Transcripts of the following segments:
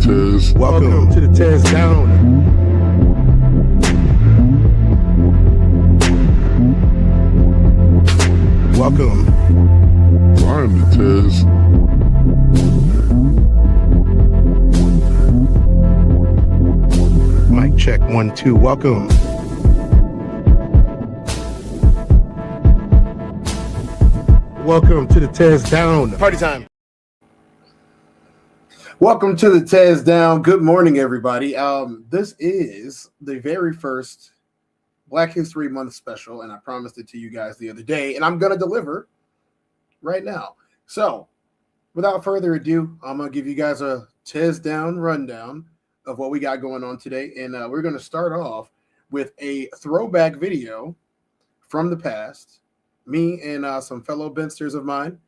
Tez. Welcome to the TezDown. Welcome. I'm the Tez. Mic check 1 2. Welcome. Welcome to the TezDown. Party time. Welcome to the TezDown. Good morning, everybody. This is the very first Black History Month special, and I promised it to you guys the other day, and I'm going to deliver right now. So, without further ado, I'm going to give you guys a TezDown rundown of what we got going on today, and we're going to start off with a throwback video from the past. Me and some fellow Bensters of mine,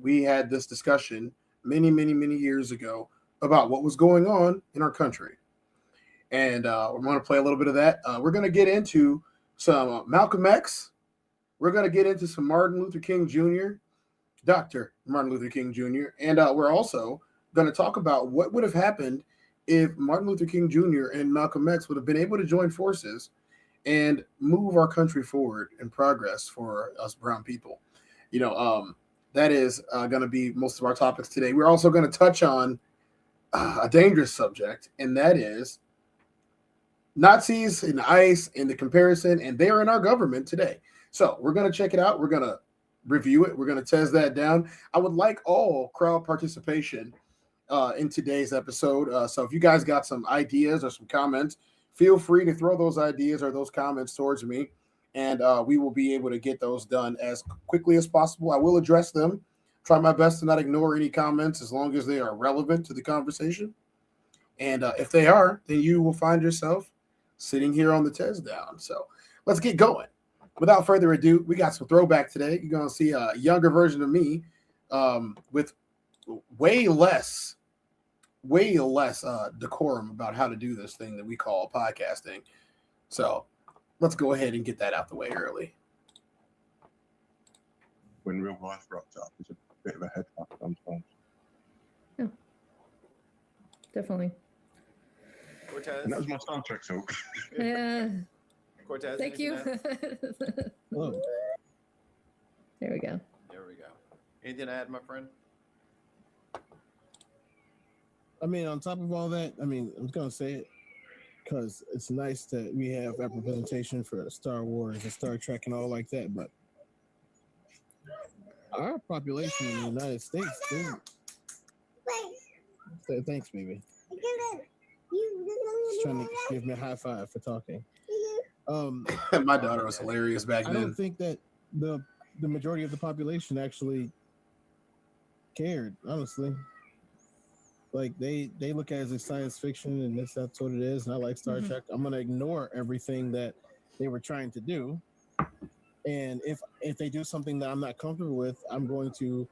we had this discussion many years ago about what was going on in our country. And we're going to play a little bit of that. We're going to get into some Malcolm X. We're going to get into some Martin Luther King Jr., Dr. Martin Luther King Jr. And we're also going to talk about what would have happened if Martin Luther King Jr. and Malcolm X would have been able to join forces and move our country forward in progress for us brown people. You know, that is going to be most of our topics today. We're also going to touch on a dangerous subject, and that is Nazis and ICE and the comparison, and they are in our government today. So we're going to check it out. We're going to review it. We're going to test that down. I would like all crowd participation in today's episode. So if you guys got some ideas or some comments, feel free to throw those ideas or those comments towards me, and we will be able to get those done as quickly as possible. I will address them. Try my best to not ignore any comments as long as they are relevant to the conversation. And if they are, then you will find yourself sitting here on the TezDown. So let's get going. Without further ado, we got some throwback today. You're going to see a younger version of me with way less decorum about how to do this thing that we call podcasting. So let's go ahead and get that out the way early. When real life rocks up, it's a bit of a head fuck sometimes. Yeah, definitely. Cortez. And that was my Star Trek talk. Yeah. Cortez. Thank you. Hello. There we go. There we go. Anything to add, my friend? I mean, on top of all that, I mean, I was going to say it because it's nice that we have representation for Star Wars and Star Trek and all like that, but our population in the United States, thanks, baby. Just trying to give me a high five for talking. My daughter was hilarious back then. I don't think that the majority of the population actually cared, honestly. Like they look at it as a science fiction, and that's what it is. And I like Star Trek. I'm gonna ignore everything that they were trying to do, and if they do something that I'm not comfortable with, I'm going to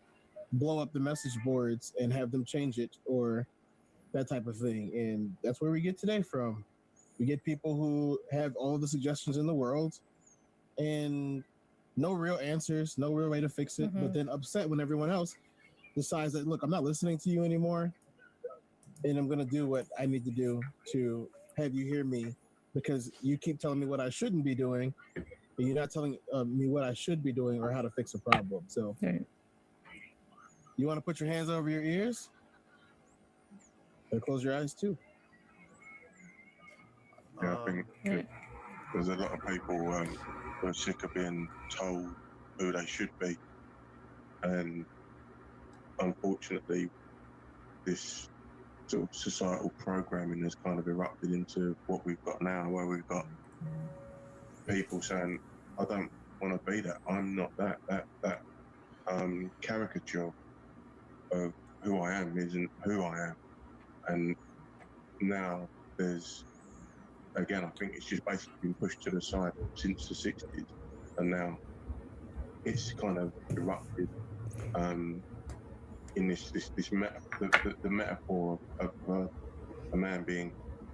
blow up the message boards and have them change it or that type of thing. And that's where we get today from. We get people who have all the suggestions in the world, and no real answers, no real way to fix it. But then upset when everyone else decides that, look, I'm not listening to you anymore. And I'm going to do what I need to do to have you hear me, because you keep telling me what I shouldn't be doing, but you're not telling me what I should be doing or how to fix a problem. So You want to put your hands over your ears? Or close your eyes too. Yeah, I think there's a lot of people who are sick of being told who they should be. And unfortunately, this sort of societal programming has kind of erupted into what we've got now, where we've got people saying, I don't want to be that, I'm not that caricature of who I am isn't who I am. And now there's, again, I think it's just basically been pushed to the side since the 60s, and now it's kind of erupted in the metaphor of a man being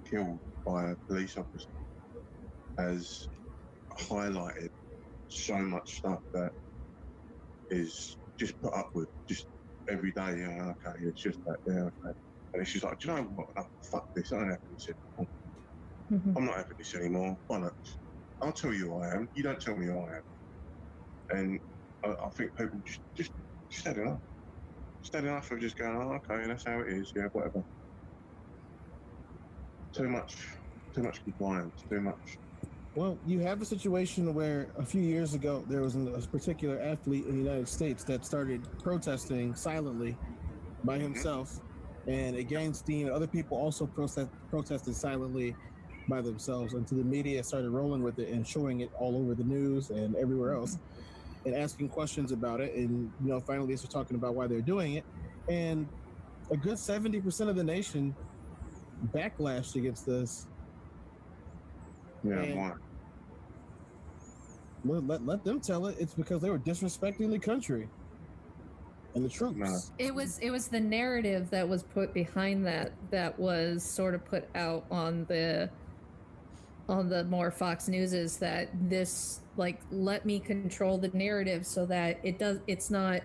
killed by a police officer has highlighted so much stuff that is just put up with just every day. Yeah, okay, it's just that. Yeah, okay. And she's like, do you know what? Oh, fuck this. I ain't having this anymore. I'm not having this anymore. Bollocks. I'll tell you who I am. You don't tell me who I am. And I think people just had enough. Just had enough of just going, oh, okay, that's how it is. Yeah, whatever. Too much compliance. Too much. Well, you have a situation where a few years ago there was a particular athlete in the United States that started protesting silently by himself, and it gained steam. Other people also protested silently by themselves until the media started rolling with it and showing it all over the news and everywhere else, and asking questions about it. And finally they start talking about why they're doing it, and a good 70% of the nation backlashed against this. Yeah, why? Let them tell it. It's because they were disrespecting the country and the troops. No. It was the narrative that was put behind that was sort of put out on the more Fox News, is that this, like, let me control the narrative so that it's not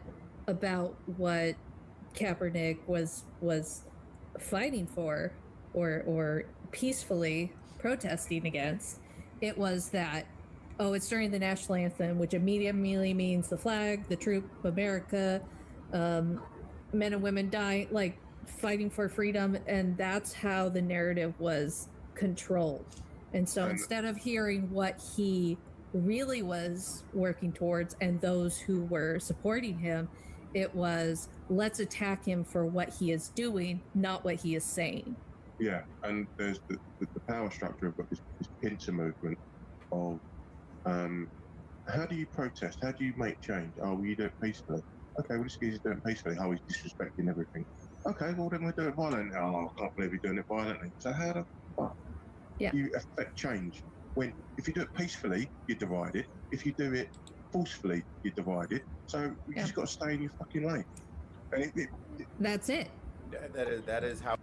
about what Kaepernick was fighting for or peacefully protesting against. It was that, it's during the national anthem, which immediately means the flag, the troop, America, men and women dying, like fighting for freedom, and that's how the narrative was controlled. And so instead of hearing what he really was working towards and those who were supporting him, it was, let's attack him for what he is doing, not what he is saying. Yeah, and there's the power structure of this pincer movement of how do you protest? How do you make change? Oh, well, you do it peacefully. Okay, well, this guy's doing it peacefully. Oh, he's disrespecting everything. Okay, well, then we'll do it violently. Oh, I can't believe you're doing it violently. So how the fuck do you affect change? When, if you do it peacefully, you're divided. If you do it forcefully, you're divided. So you just got to stay in your fucking lane. And That's it. That is how.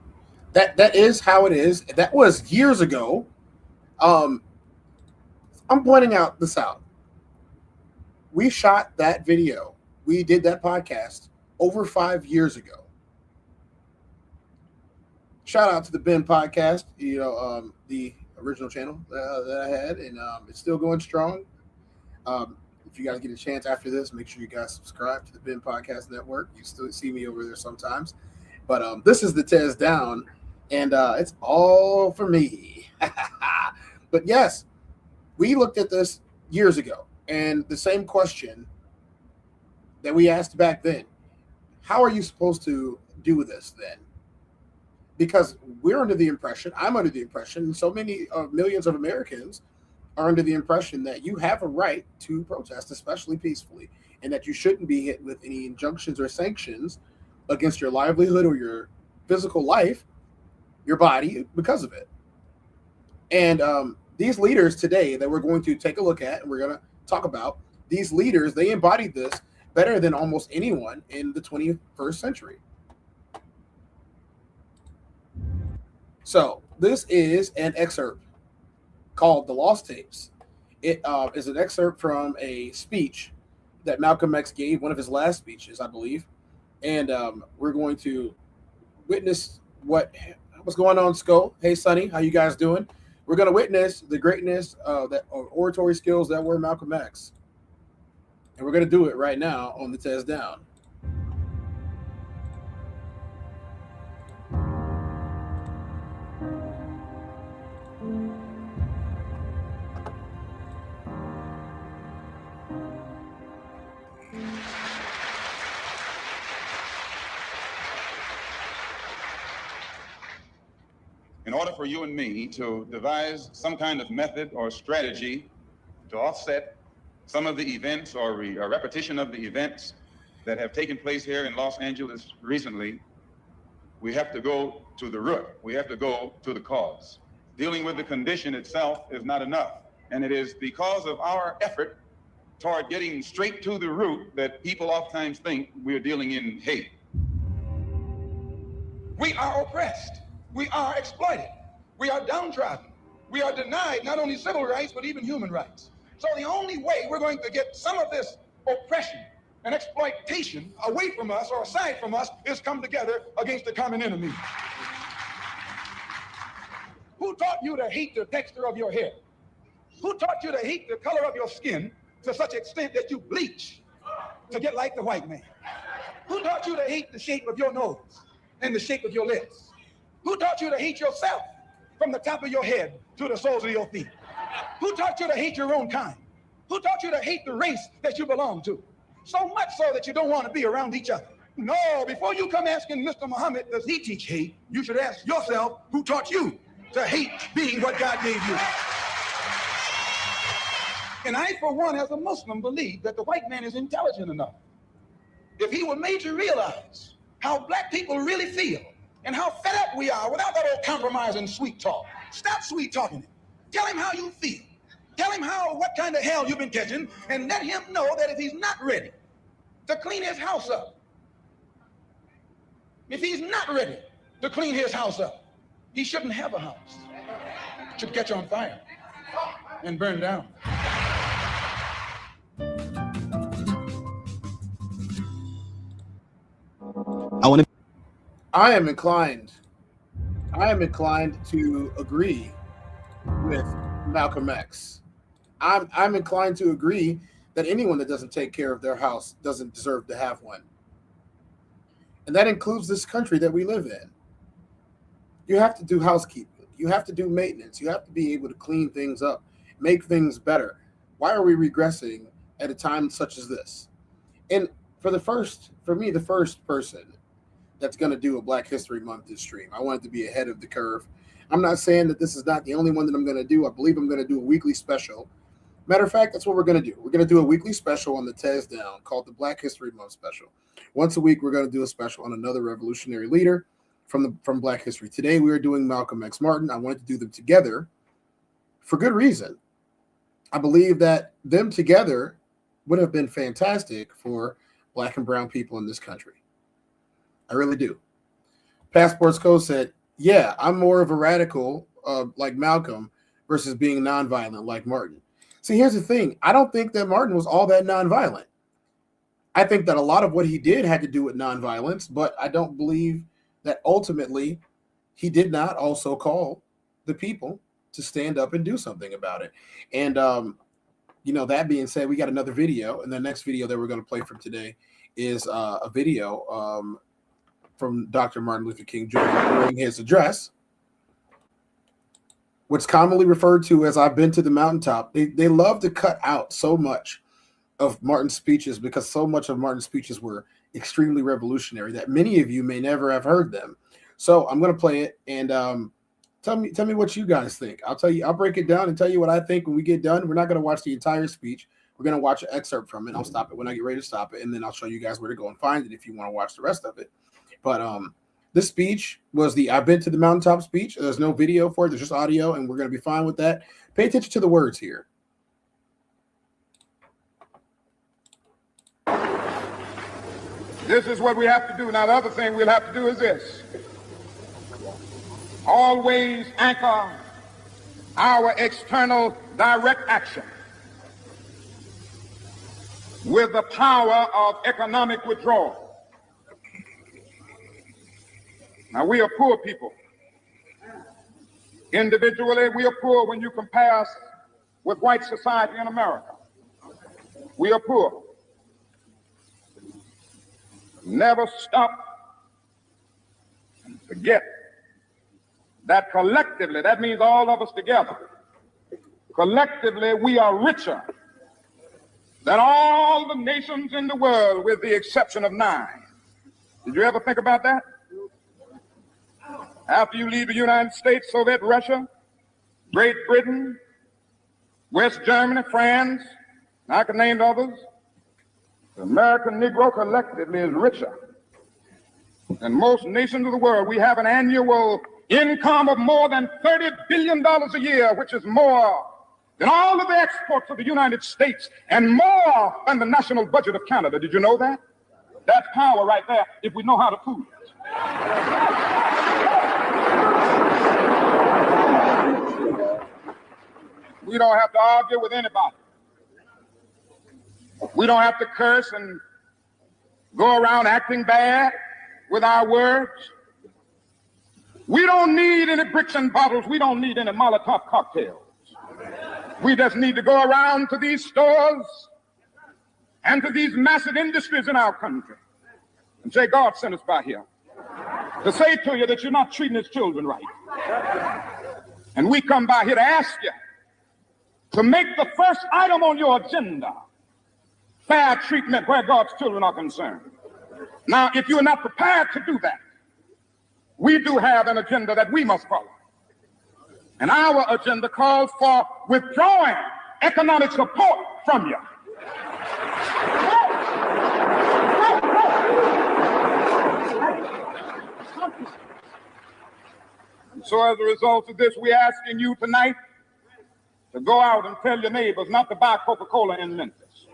That is how it is. That was years ago. I'm pointing out the South. We shot that video. We did that podcast over 5 years ago. Shout out to the Ben Podcast, the original channel that I had, and it's still going strong. If you guys get a chance after this, make sure you guys subscribe to the Ben Podcast Network. You still see me over there sometimes. But this is the TezDown, and it's all for me. But yes, we looked at this years ago, and the same question that we asked back then: how are you supposed to do this then? Because we're under the impression, I'm under the impression, and so many millions of Americans are under the impression that you have a right to protest, especially peacefully, and that you shouldn't be hit with any injunctions or sanctions against your livelihood or your physical life, your body, because of it. And these leaders today that we're going to take a look at and we're going to talk about, these leaders, they embodied this better than almost anyone in the 21st century. So this is an excerpt called The Lost Tapes. It is an excerpt from a speech that Malcolm X gave, one of his last speeches, I believe. And we're going to witness what's going on, Skull. Hey, Sonny, how you guys doing? We're going to witness the greatness of oratory skills that were Malcolm X. And we're going to do it right now on the TezDown. In order for you and me to devise some kind of method or strategy to offset some of the events or a repetition of the events that have taken place here in Los Angeles recently, we have to go to the root. We have to go to the cause. Dealing with the condition itself is not enough. And it is because of our effort toward getting straight to the root that people oftentimes think we are dealing in hate. We are oppressed. We are exploited. We are downtrodden. We are denied not only civil rights, but even human rights. So the only way we're going to get some of this oppression and exploitation away from us or aside from us is come together against the common enemy. Who taught you to hate the texture of your hair? Who taught you to hate the color of your skin to such extent that you bleach to get like the white man? Who taught you to hate the shape of your nose and the shape of your lips? Who taught you to hate yourself from the top of your head to the soles of your feet? Who taught you to hate your own kind? Who taught you to hate the race that you belong to? So much so that you don't want to be around each other. No, before you come asking Mr. Muhammad, does he teach hate? You should ask yourself, who taught you to hate being what God gave you? And I, for one, as a Muslim, believe that the white man is intelligent enough. If he were made to realize how black people really feel and how fed up we are without that old compromise and sweet talk. Stop sweet talking him. Tell him how you feel. Tell him what kind of hell you've been catching, and let him know that if he's not ready to clean his house up, if he's not ready to clean his house up, he shouldn't have a house. It should catch on fire and burn down. I am inclined to agree with Malcolm X. I'm inclined to agree that anyone that doesn't take care of their house doesn't deserve to have one. And that includes this country that we live in. You have to do housekeeping. You have to do maintenance. You have to be able to clean things up, make things better. Why are we regressing at a time such as this? And for me, the first person that's going to do a Black History Month this stream, I want it to be ahead of the curve. I'm not saying that this is not the only one that I'm going to do. I believe I'm going to do a weekly special. Matter of fact, that's what we're going to do. We're going to do a weekly special on the TezDown called the Black History Month special. Once a week, we're going to do a special on another revolutionary leader from Black history. Today, we are doing Malcolm X Martin. I wanted to do them together for good reason. I believe that them together would have been fantastic for Black and brown people in this country. I really do. Passports Code said, yeah, I'm more of a radical like Malcolm versus being nonviolent like Martin. See, here's the thing. I don't think that Martin was all that nonviolent. I think that a lot of what he did had to do with nonviolence, but I don't believe that ultimately he did not also call the people to stand up and do something about it. And, that being said, we got another video, and the next video that we're going to play from today is a video from Dr. Martin Luther King Jr. during his address, what's commonly referred to as I've been to the mountaintop. They love to cut out so much of Martin's speeches because so much of Martin's speeches were extremely revolutionary that many of you may never have heard them. So I'm going to play it and tell me what you guys think. I'll break it down and tell you what I think when we get done. We're not going to watch the entire speech. We're going to watch an excerpt from it. I'll stop it when I get ready to stop it, and then I'll show you guys where to go and find it if you want to watch the rest of it. But this speech was the I've been to the mountaintop speech. There's no video for it. There's just audio, and we're going to be fine with that. Pay attention to the words here. This is what we have to do. Now, the other thing we'll have to do is this. Always anchor our external direct action with the power of economic withdrawal. Now, we are poor people. Individually, we are poor when you compare us with white society in America. We are poor. Never stop and forget that collectively, that means all of us together, collectively we are richer than all the nations in the world with the exception of 9. Did you ever think about that? After you leave the United States, Soviet Russia, Great Britain, West Germany, France, I can name others, the American Negro collectively is richer than most nations of the world. We have an annual income of more than $30 billion a year, which is more than all of the exports of the United States and more than the national budget of Canada. Did you know that? That's power right there if we know how to prove it. We don't have to argue with anybody. We don't have to curse and go around acting bad with our words. We don't need any bricks and bottles. We don't need any Molotov cocktails. We just need to go around to these stores and to these massive industries in our country and say, God sent us by here to say to you that you're not treating his children right. And we come by here to ask you to make the first item on your agenda fair treatment where God's children are concerned. Now, if you're not prepared to do that, we do have an agenda that we must follow. And our agenda calls for withdrawing economic support from you. So as a result of this, we're asking you tonight to go out and tell your neighbors not to buy Coca-Cola in Memphis.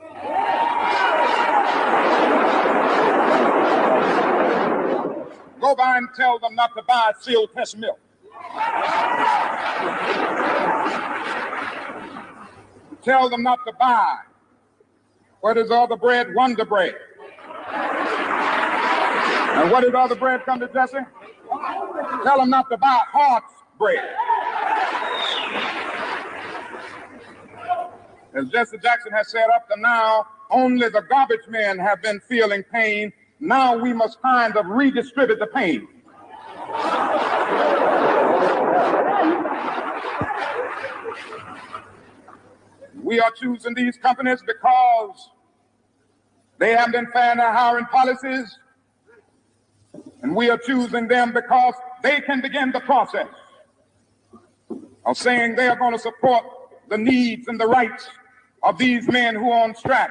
Go by and tell them not to buy Seal Test milk. Tell them not to buy, what is other bread? Wonder Bread. And what is other bread come to Jesse? Tell them not to buy Hart's bread. As Jesse Jackson has said, up to now, only the garbage men have been feeling pain. Now we must kind of redistribute the pain. We are choosing these companies because they have been fair in their hiring policies, and we are choosing them because they can begin the process of saying they are going to support the needs and the rights of these men who are on strike.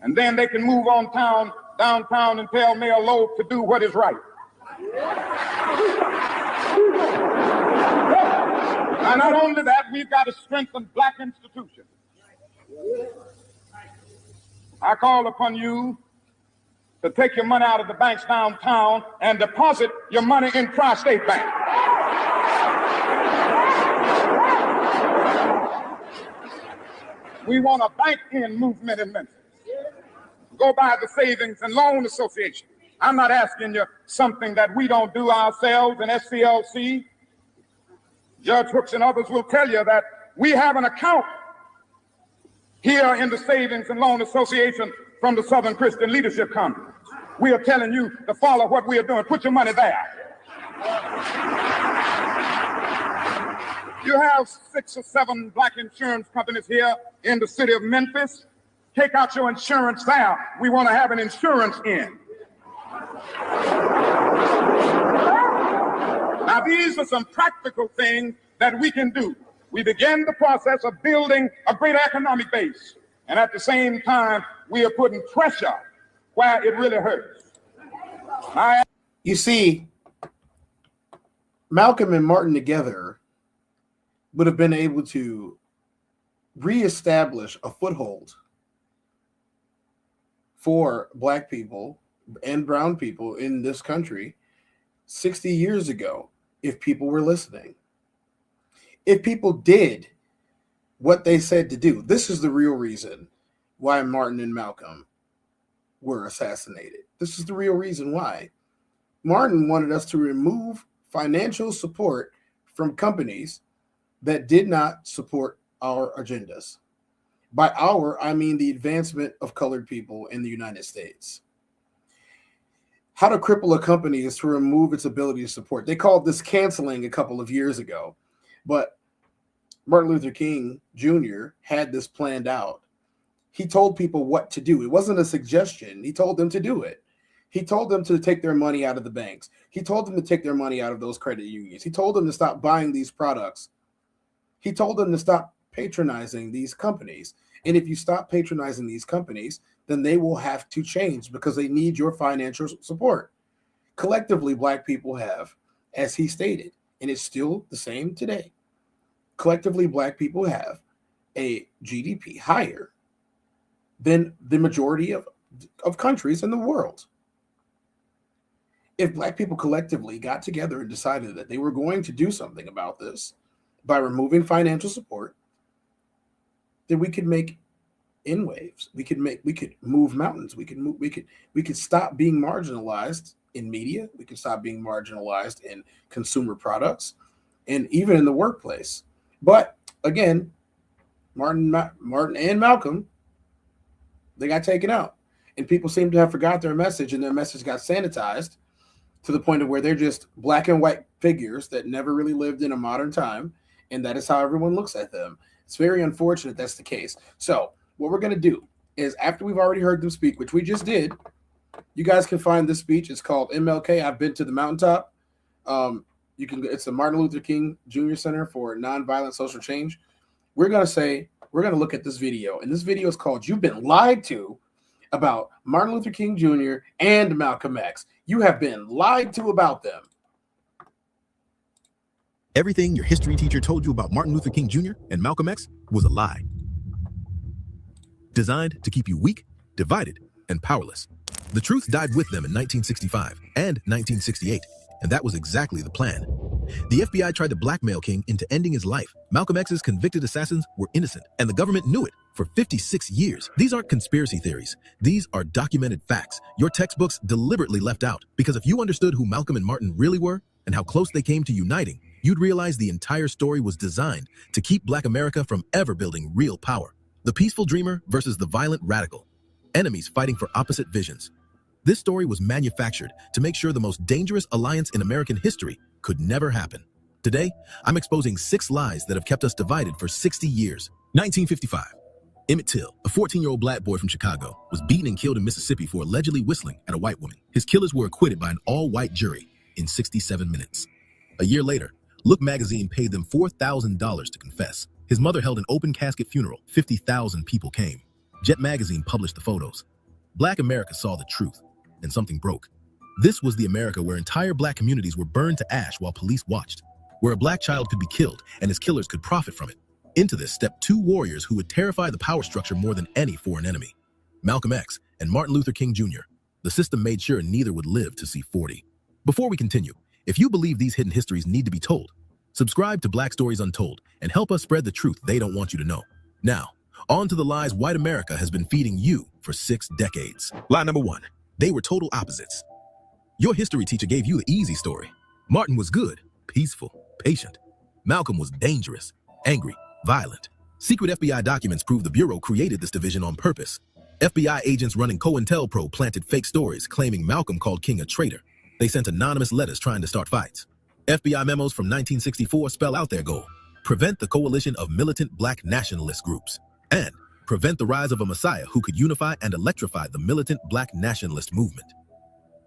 And then they can move on downtown and tell Mayor Loeb to do what is right. And not only that, we've got to strengthen black institutions. I call upon you to take your money out of the banks downtown and deposit your money in Tri-State Bank. We want a bank-in movement in Memphis. Go by the Savings and Loan Association. I'm not asking you something that we don't do ourselves in SCLC. Judge Hooks and others will tell you that we have an account here in the Savings and Loan Association from the Southern Christian Leadership Conference. We are telling you to follow what we are doing. Put your money there. You have 6 or 7 black insurance companies here in the city of Memphis. Take out your insurance there. We want to have an insurance in. Now, these are some practical things that we can do. We begin the process of building a great economic base. And at the same time, we are putting pressure where it really hurts. You see, Malcolm and Martin together would have been able to reestablish a foothold for black people and brown people in this country 60 years ago if people were listening. If people did what they said to do. This is the real reason why Martin and Malcolm were assassinated. This is the real reason why. Martin wanted us to remove financial support from companies that did not support our agendas. By our, I mean the advancement of colored people in the United States. How to cripple a company is to remove its ability to support. They called this canceling a couple of years ago, but Martin Luther King Jr. had this planned out. He told people what to do. It wasn't a suggestion. He told them to do it. He told them to take their money out of the banks. He told them to take their money out of those credit unions. He told them to stop buying these products. He told them to stop patronizing these companies. And if you stop patronizing these companies, then they will have to change because they need your financial support. Collectively, black people have, as he stated, and it's still the same today, collectively, black people have a GDP higher than the majority of countries in the world. If black people collectively got together and decided that they were going to do something about this by removing financial support, then we could make in waves. We could move mountains. We could stop being marginalized in media. We could stop being marginalized in consumer products and even in the workplace. But again, Martin and Malcolm, they got taken out, and people seem to have forgot their message, and their message got sanitized to the point of where they're just black and white figures that never really lived in a modern time, and that is how everyone looks at them. It's very unfortunate that's the case. So what we're going to do is, after we've already heard them speak, which we just did, you guys can find this speech. It's called MLK, I've Been to the Mountaintop. It's the Martin Luther King Jr. Center for Nonviolent Social Change. We're going to look at this video, and this video is called You've Been Lied To About Martin Luther King Jr. and Malcolm X. You have been lied to about them. Everything your history teacher told you about Martin Luther King Jr. and Malcolm X was a lie. Designed to keep you weak, divided, and powerless. The truth died with them in 1965 and 1968, and that was exactly the plan. The FBI tried to blackmail King into ending his life. Malcolm X's convicted assassins were innocent, and the government knew it for 56 years. These aren't conspiracy theories. These are documented facts your textbooks deliberately left out, because if you understood who Malcolm and Martin really were and how close they came to uniting, you'd realize the entire story was designed to keep Black America from ever building real power. The peaceful dreamer versus the violent radical. Enemies fighting for opposite visions. This story was manufactured to make sure the most dangerous alliance in American history could never happen. Today, I'm exposing 6 lies that have kept us divided for 60 years. 1955. Emmett Till, a 14-year-old black boy from Chicago, was beaten and killed in Mississippi for allegedly whistling at a white woman. His killers were acquitted by an all-white jury in 67 minutes. A year later, Look magazine paid them $4,000 to confess. His mother held an open casket funeral. 50,000 people came. Jet magazine published the photos. Black America saw the truth, and something broke. This was the America where entire black communities were burned to ash while police watched, where a black child could be killed and his killers could profit from it. Into this stepped 2 warriors who would terrify the power structure more than any foreign enemy. Malcolm X and Martin Luther King Jr. The system made sure neither would live to see 40. Before we continue, if you believe these hidden histories need to be told, subscribe to Black Stories Untold and help us spread the truth they don't want you to know. Now, on to the lies white America has been feeding you for 6 decades. Lie number 1. They were total opposites. Your history teacher gave you the easy story. Martin was good, peaceful, patient. Malcolm was dangerous, angry, violent. Secret FBI documents prove the Bureau created this division on purpose. FBI agents running COINTELPRO planted fake stories claiming Malcolm called King a traitor. They sent anonymous letters trying to start fights. FBI memos from 1964 spell out their goal: prevent the coalition of militant black nationalist groups, and prevent the rise of a messiah who could unify and electrify the militant black nationalist movement.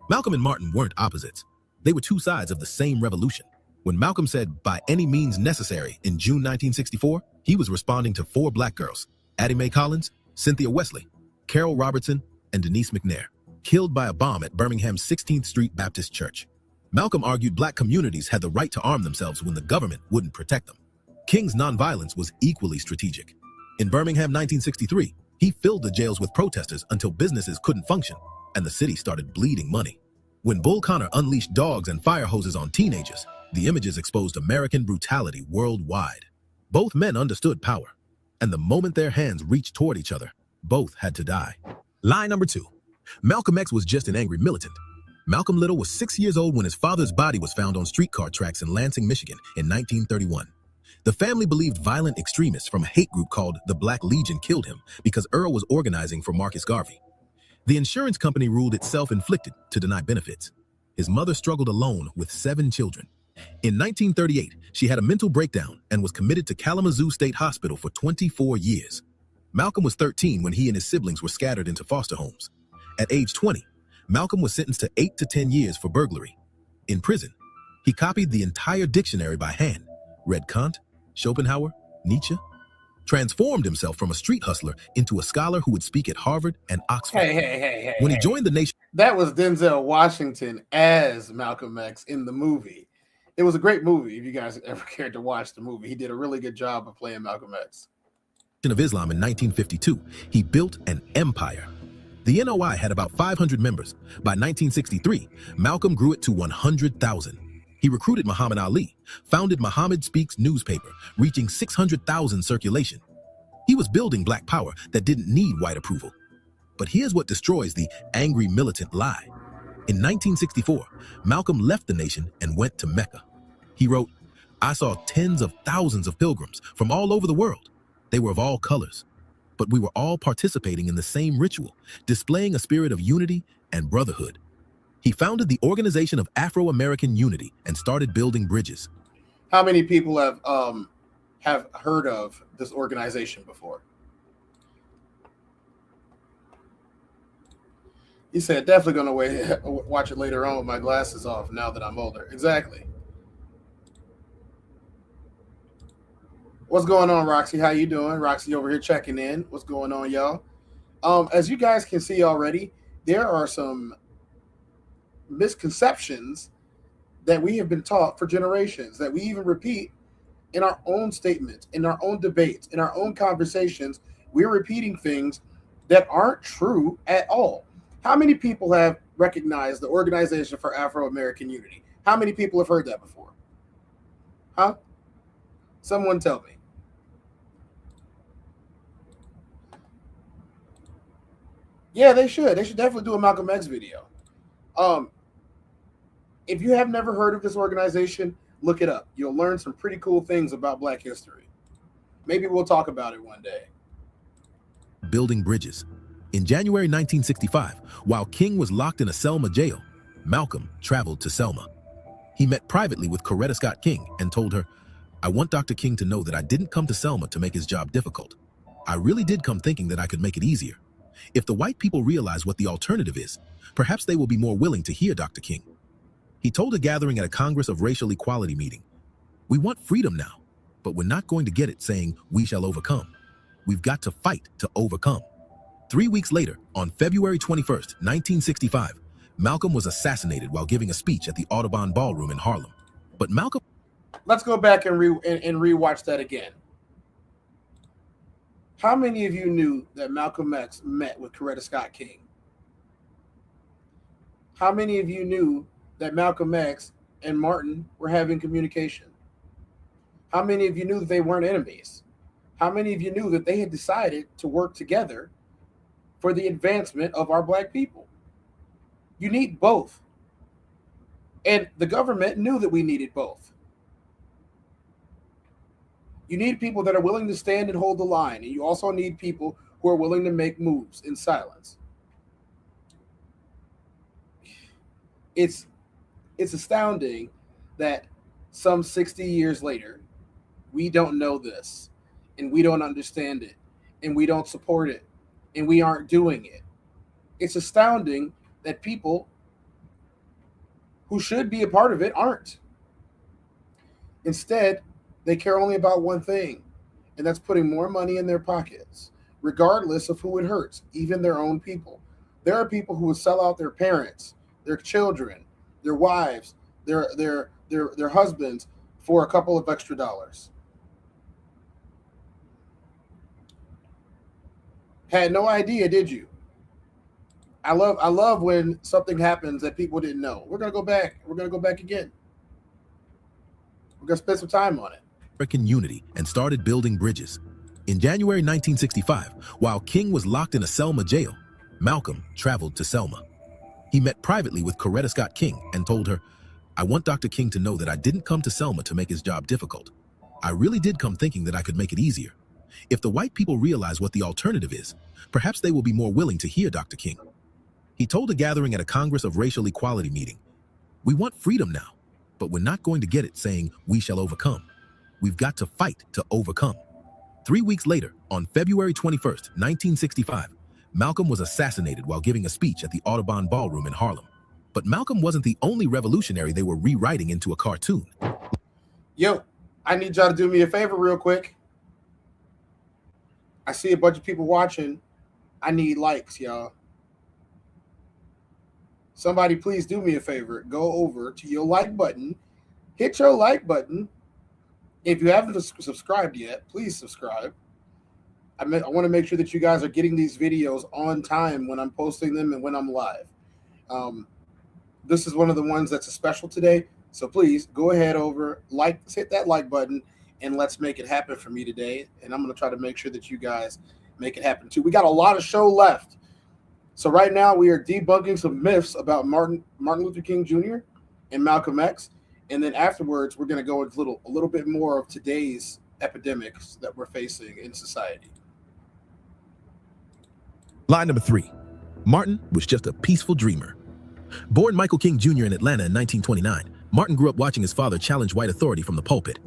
Malcolm and Martin weren't opposites. They were 2 sides of the same revolution. When Malcolm said, "by any means necessary," in June 1964, he was responding to 4 black girls: Addie Mae Collins, Cynthia Wesley, Carol Robertson, and Denise McNair, killed by a bomb at Birmingham's 16th Street Baptist Church. Malcolm argued black communities had the right to arm themselves when the government wouldn't protect them. King's nonviolence was equally strategic. In Birmingham 1963, he filled the jails with protesters until businesses couldn't function and the city started bleeding money. When Bull Connor unleashed dogs and fire hoses on teenagers, the images exposed American brutality worldwide. Both men understood power, and the moment their hands reached toward each other, both had to die. Lie number 2. Malcolm X was just an angry militant. Malcolm Little was 6 years old when his father's body was found on streetcar tracks in Lansing, Michigan in 1931. The family believed violent extremists from a hate group called the Black Legion killed him because Earl was organizing for Marcus Garvey. The insurance company ruled it self-inflicted to deny benefits. His mother struggled alone with 7 children. In 1938, she had a mental breakdown and was committed to Kalamazoo State Hospital for 24 years. Malcolm was 13 when he and his siblings were scattered into foster homes. At age 20, Malcolm was sentenced to 8 to 10 years for burglary. In prison, he copied the entire dictionary by hand, read Kant, Schopenhauer, Nietzsche, transformed himself from a street hustler into a scholar who would speak at Harvard and Oxford. Hey. When he joined the nation... That was Denzel Washington as Malcolm X in the movie. It was a great movie if you guys ever cared to watch the movie. He did a really good job of playing Malcolm X. ...of Islam in 1952, he built an empire. The NOI had about 500 members. By 1963, Malcolm grew it to 100,000. He recruited Muhammad Ali, founded Muhammad Speaks newspaper, reaching 600,000 circulation. He was building black power that didn't need white approval. But here's what destroys the angry militant lie. In 1964, Malcolm left the nation and went to Mecca. He wrote, "I saw tens of thousands of pilgrims from all over the world. They were of all colors, but we were all participating in the same ritual, displaying a spirit of unity and brotherhood." He founded the Organization of Afro-American Unity and started building bridges. How many people have heard of this organization before? He said, definitely going to watch it later on with my glasses off now that I'm older. Exactly. What's going on, Roxy? How you doing? Roxy over here checking in. What's going on, y'all? As you guys can see already, there are some misconceptions that we have been taught for generations, that we even repeat in our own statements, in our own debates, in our own conversations. We're repeating things that aren't true at all. How many people have recognized the Organization for Afro-American Unity? How many people have heard that before? Huh? Someone tell me. Yeah, they should. They should definitely do a Malcolm X video. If you have never heard of this organization, look it up. You'll learn some pretty cool things about Black history. Maybe we'll talk about it one day. Building bridges. In January 1965, while King was locked in a Selma jail, Malcolm traveled to Selma. He met privately with Coretta Scott King and told her, "I want Dr. King to know that I didn't come to Selma to make his job difficult. I really did come thinking that I could make it easier. If the white people realize what the alternative is, perhaps they will be more willing to hear Dr. King." He told a gathering at a Congress of Racial Equality meeting, "We want freedom now, but we're not going to get it saying we shall overcome. We've got to fight to overcome." 3 weeks later, on February 21st, 1965, Malcolm was assassinated while giving a speech at the Audubon Ballroom in Harlem. But Malcolm... Let's go back and rewatch that again. How many of you knew that Malcolm X met with Coretta Scott King? How many of you knew that Malcolm X and Martin were having communication? How many of you knew that they weren't enemies? How many of you knew that they had decided to work together for the advancement of our Black people? You need both. And the government knew that we needed both. You need people that are willing to stand and hold the line, and you also need people who are willing to make moves in silence. It's astounding that some 60 years later, we don't know this, and we don't understand it, and we don't support it, and we aren't doing it. It's astounding that people who should be a part of it aren't. Instead, they care only about one thing, and that's putting more money in their pockets, regardless of who it hurts, even their own people. There are people who would sell out their parents, their children, their wives, their husbands for a couple of extra dollars. Had no idea, did you? I love when something happens that people didn't know. We're gonna go back. We're gonna go back again. We're gonna spend some time on it. American Unity and started building bridges. In January 1965, while King was locked in a Selma jail, Malcolm traveled to Selma. He met privately with Coretta Scott King and told her, "I want Dr. King to know that I didn't come to Selma to make his job difficult. I really did come thinking that I could make it easier. If the white people realize what the alternative is, perhaps they will be more willing to hear Dr. King." He told a gathering at a Congress of Racial Equality meeting, "We want freedom now, but we're not going to get it saying we shall overcome. We've got to fight to overcome." 3 weeks later, on February 21st, 1965, Malcolm was assassinated while giving a speech at the Audubon Ballroom in Harlem. But Malcolm wasn't the only revolutionary they were rewriting into a cartoon. Yo, I need y'all to do me a favor real quick. I see a bunch of people watching. I need likes, y'all. Somebody please do me a favor. Go over to your like button. Hit your like button. If you haven't subscribed yet, please subscribe. I want to make sure that you guys are getting these videos on time when I'm posting them and when I'm live. This is one of the ones that's a special today. So please go ahead over, hit that like button, and let's make it happen for me today. And I'm going to try to make sure that you guys make it happen too. We got a lot of show left. So right now we are debunking some myths about Martin Luther King Jr. and Malcolm X. And then afterwards, we're going to go into a little bit more of today's epidemics that we're facing in society. Lie number 3. Martin was just a peaceful dreamer. Born Michael King Jr. in Atlanta in 1929, Martin grew up watching his father challenge white authority from the pulpit.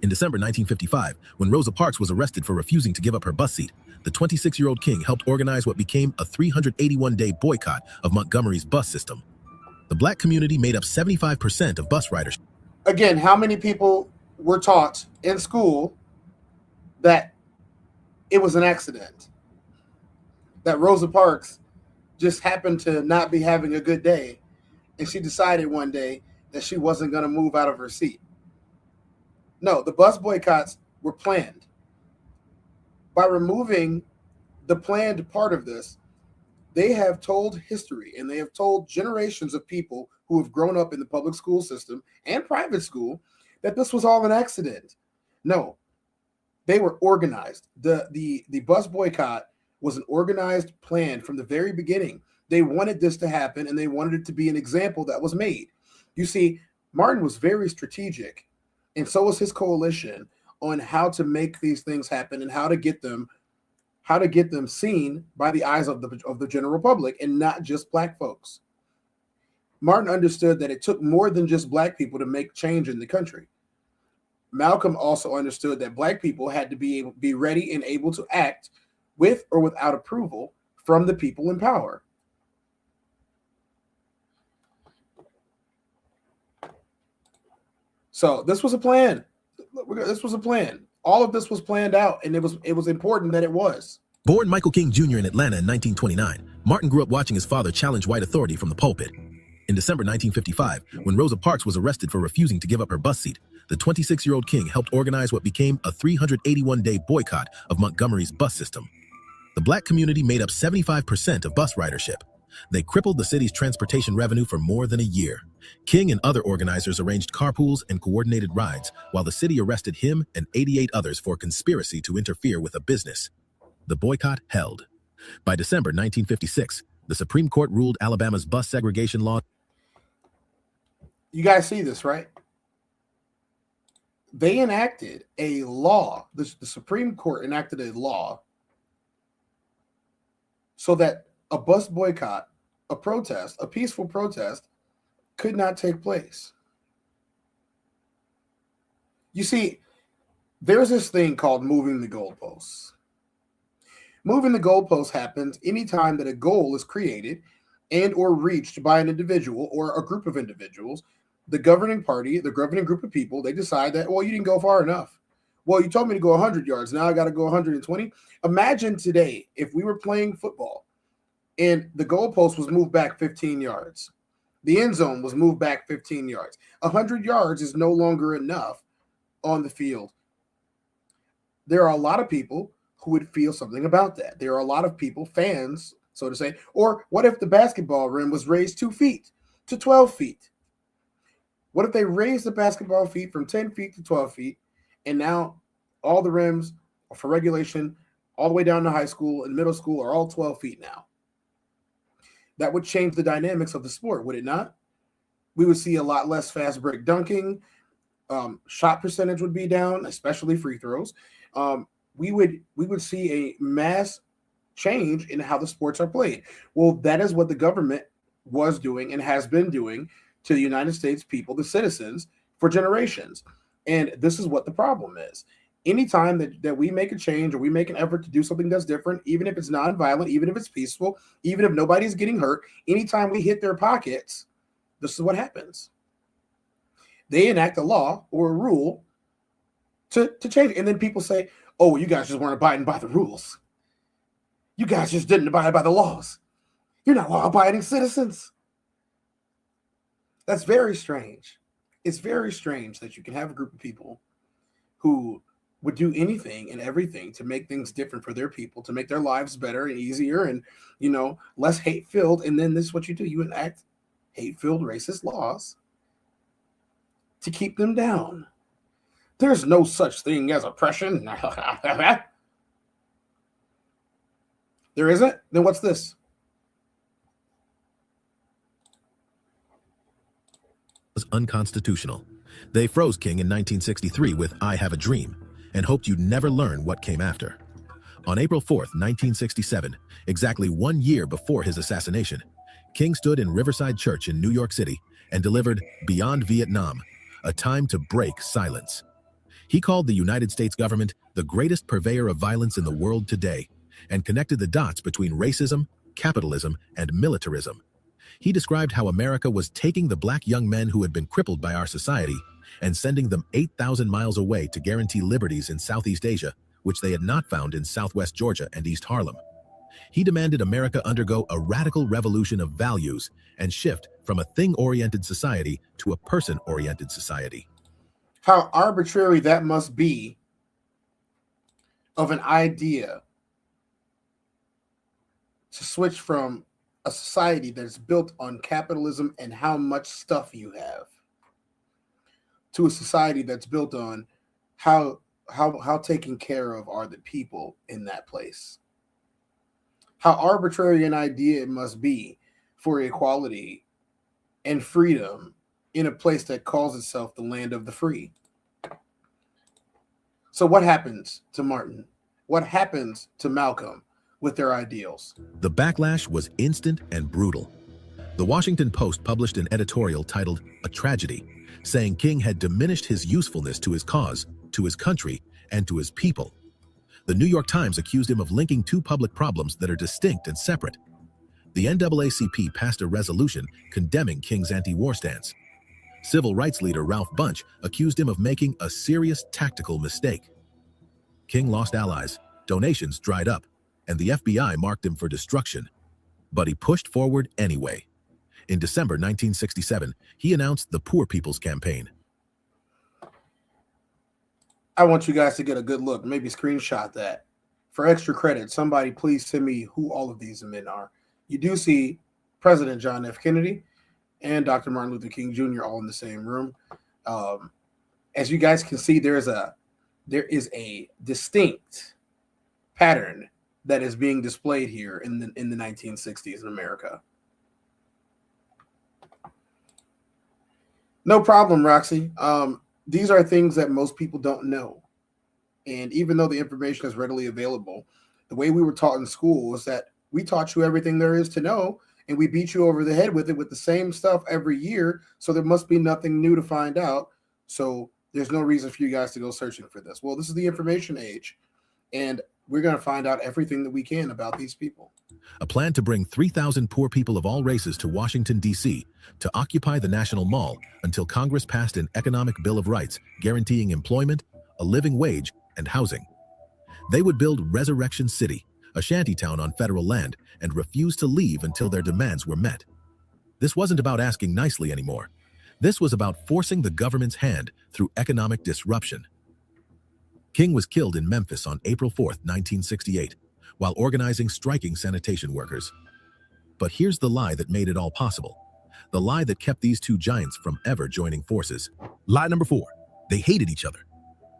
In December 1955, when Rosa Parks was arrested for refusing to give up her bus seat, the 26-year-old King helped organize what became a 381-day boycott of Montgomery's bus system. The black community made up 75% of bus riders. Again, how many people were taught in school that it was an accident? That Rosa Parks just happened to not be having a good day, and she decided one day that she wasn't going to move out of her seat. No, the bus boycotts were planned. By removing the planned part of this, they have told history and they have told generations of people who have grown up in the public school system and private school that this was all an accident. No, they were organized. The bus boycott was an organized plan from the very beginning. They wanted this to happen, and they wanted it to be an example that was made. You see, Martin was very strategic, and so was his coalition, on how to make these things happen and how to get them seen by the eyes of the general public and not just black folks. Martin understood that it took more than just black people to make change in the country. Malcolm also understood that black people had to be ready and able to act with or without approval from the people in power. So this was a plan. This was a plan. All of this was planned out, and it was important that it was. Born Michael King Jr. in Atlanta in 1929, Martin grew up watching his father challenge white authority from the pulpit. In December 1955, when Rosa Parks was arrested for refusing to give up her bus seat, the 26-year-old King helped organize what became a 381-day boycott of Montgomery's bus system. The black community made up 75% of bus ridership. They crippled the city's transportation revenue for more than a year. King and other organizers arranged carpools and coordinated rides, while the city arrested him and 88 others for conspiracy to interfere with a business. The boycott held. By December 1956, the Supreme Court ruled Alabama's bus segregation law. You guys see this, right? They enacted a law. The Supreme Court enacted a law so that a bus boycott, a protest, a peaceful protest, could not take place. You see, there's this thing called moving the goalposts. Moving the goalposts happens anytime that a goal is created and or reached by an individual or a group of individuals. The governing party, the governing group of people, they decide that, well, you didn't go far enough. Well, you told me to go 100 yards. Now I got to go 120. Imagine today if we were playing football and the goalpost was moved back 15 yards. The end zone was moved back 15 yards. 100 yards is no longer enough on the field. There are a lot of people who would feel something about that. There are a lot of people, fans, so to say, or what if the basketball rim was raised 2 feet to 12 feet? What if they raised the basketball feet from 10 feet to 12 feet, and now all the rims for regulation all the way down to high school and middle school are all 12 feet now? That would change the dynamics of the sport, would it not? We would see a lot less fast break dunking. Shot percentage would be down, especially free throws. We would see a mass change in how the sports are played. Well, that is what the government was doing and has been doing to the United States people, the citizens, for generations. And this is what the problem is. Anytime that we make a change or we make an effort to do something that's different, even if it's nonviolent, even if it's peaceful, even if nobody's getting hurt, anytime we hit their pockets, this is what happens. They enact a law or a rule to change it. And then people say, oh, you guys just weren't abiding by the rules. You guys just didn't abide by the laws. You're not law-abiding citizens. That's very strange. It's very strange that you can have a group of people who would do anything and everything to make things different for their people, to make their lives better and easier and, less hate-filled. And then this is what you do. You enact hate-filled racist laws to keep them down. There's no such thing as oppression. There isn't? Then what's this? Was unconstitutional. They froze King in 1963 with I Have a Dream and hoped you'd never learn what came after. On April 4th, 1967, exactly 1 year before his assassination, King stood in Riverside Church in New York City and delivered Beyond Vietnam, a time to break silence. He called the United States government the greatest purveyor of violence in the world today and connected the dots between racism, capitalism, and militarism. He described how America was taking the black young men who had been crippled by our society and sending them 8,000 miles away to guarantee liberties in Southeast Asia, which they had not found in Southwest Georgia and East Harlem. He demanded America undergo a radical revolution of values and shift from a thing-oriented society to a person-oriented society. How arbitrary that must be of an idea to switch from a society that's built on capitalism and how much stuff you have to a society that's built on how taken care of are the people in that place. How arbitrary an idea it must be for equality and freedom in a place that calls itself the land of the free. So what happens to Martin? What happens to Malcolm with their ideals? The backlash was instant and brutal. The Washington Post published an editorial titled A Tragedy, saying King had diminished his usefulness to his cause, to his country, and to his people. The New York Times accused him of linking two public problems that are distinct and separate. The NAACP passed a resolution condemning King's anti-war stance. Civil rights leader Ralph Bunche accused him of making a serious tactical mistake. King lost allies, donations dried up, and the FBI marked him for destruction. But he pushed forward anyway. In December 1967, he announced the Poor People's Campaign. I want you guys to get a good look, maybe screenshot that. For extra credit, somebody please send me who all of these men are. You do see President John F. Kennedy and Dr. Martin Luther King Jr. all in the same room. As you guys can see, there is a distinct pattern that is being displayed here in the 1960s in America. No problem, Roxy. These are things that most people don't know. And even though the information is readily available, the way we were taught in school was that we taught you everything there is to know, and we beat you over the head with it with the same stuff every year. So there must be nothing new to find out. So there's no reason for you guys to go searching for this. Well, this is the information age, and we're going to find out everything that we can about these people. A plan to bring 3,000 poor people of all races to Washington, D.C. to occupy the National Mall until Congress passed an economic Bill of Rights guaranteeing employment, a living wage, and housing. They would build Resurrection City, a shantytown on federal land, and refuse to leave until their demands were met. This wasn't about asking nicely anymore. This was about forcing the government's hand through economic disruption. King was killed in Memphis on April 4th, 1968, while organizing striking sanitation workers. But here's the lie that made it all possible. The lie that kept these two giants from ever joining forces. Lie number 4. They hated each other.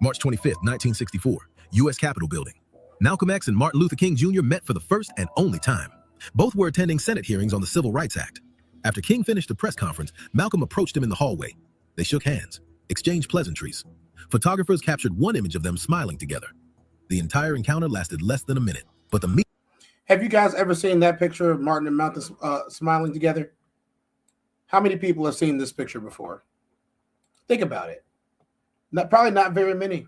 March 25th, 1964, U.S. Capitol Building. Malcolm X and Martin Luther King Jr. met for the first and only time. Both were attending Senate hearings on the Civil Rights Act. After King finished the press conference, Malcolm approached him in the hallway. They shook hands, exchanged pleasantries. Photographers captured one image of them smiling together. The entire encounter lasted less than a minute, but the Have you guys ever seen that picture of Martin and Malcolm smiling together? How many people have seen this picture before? Think about it. Probably not very many.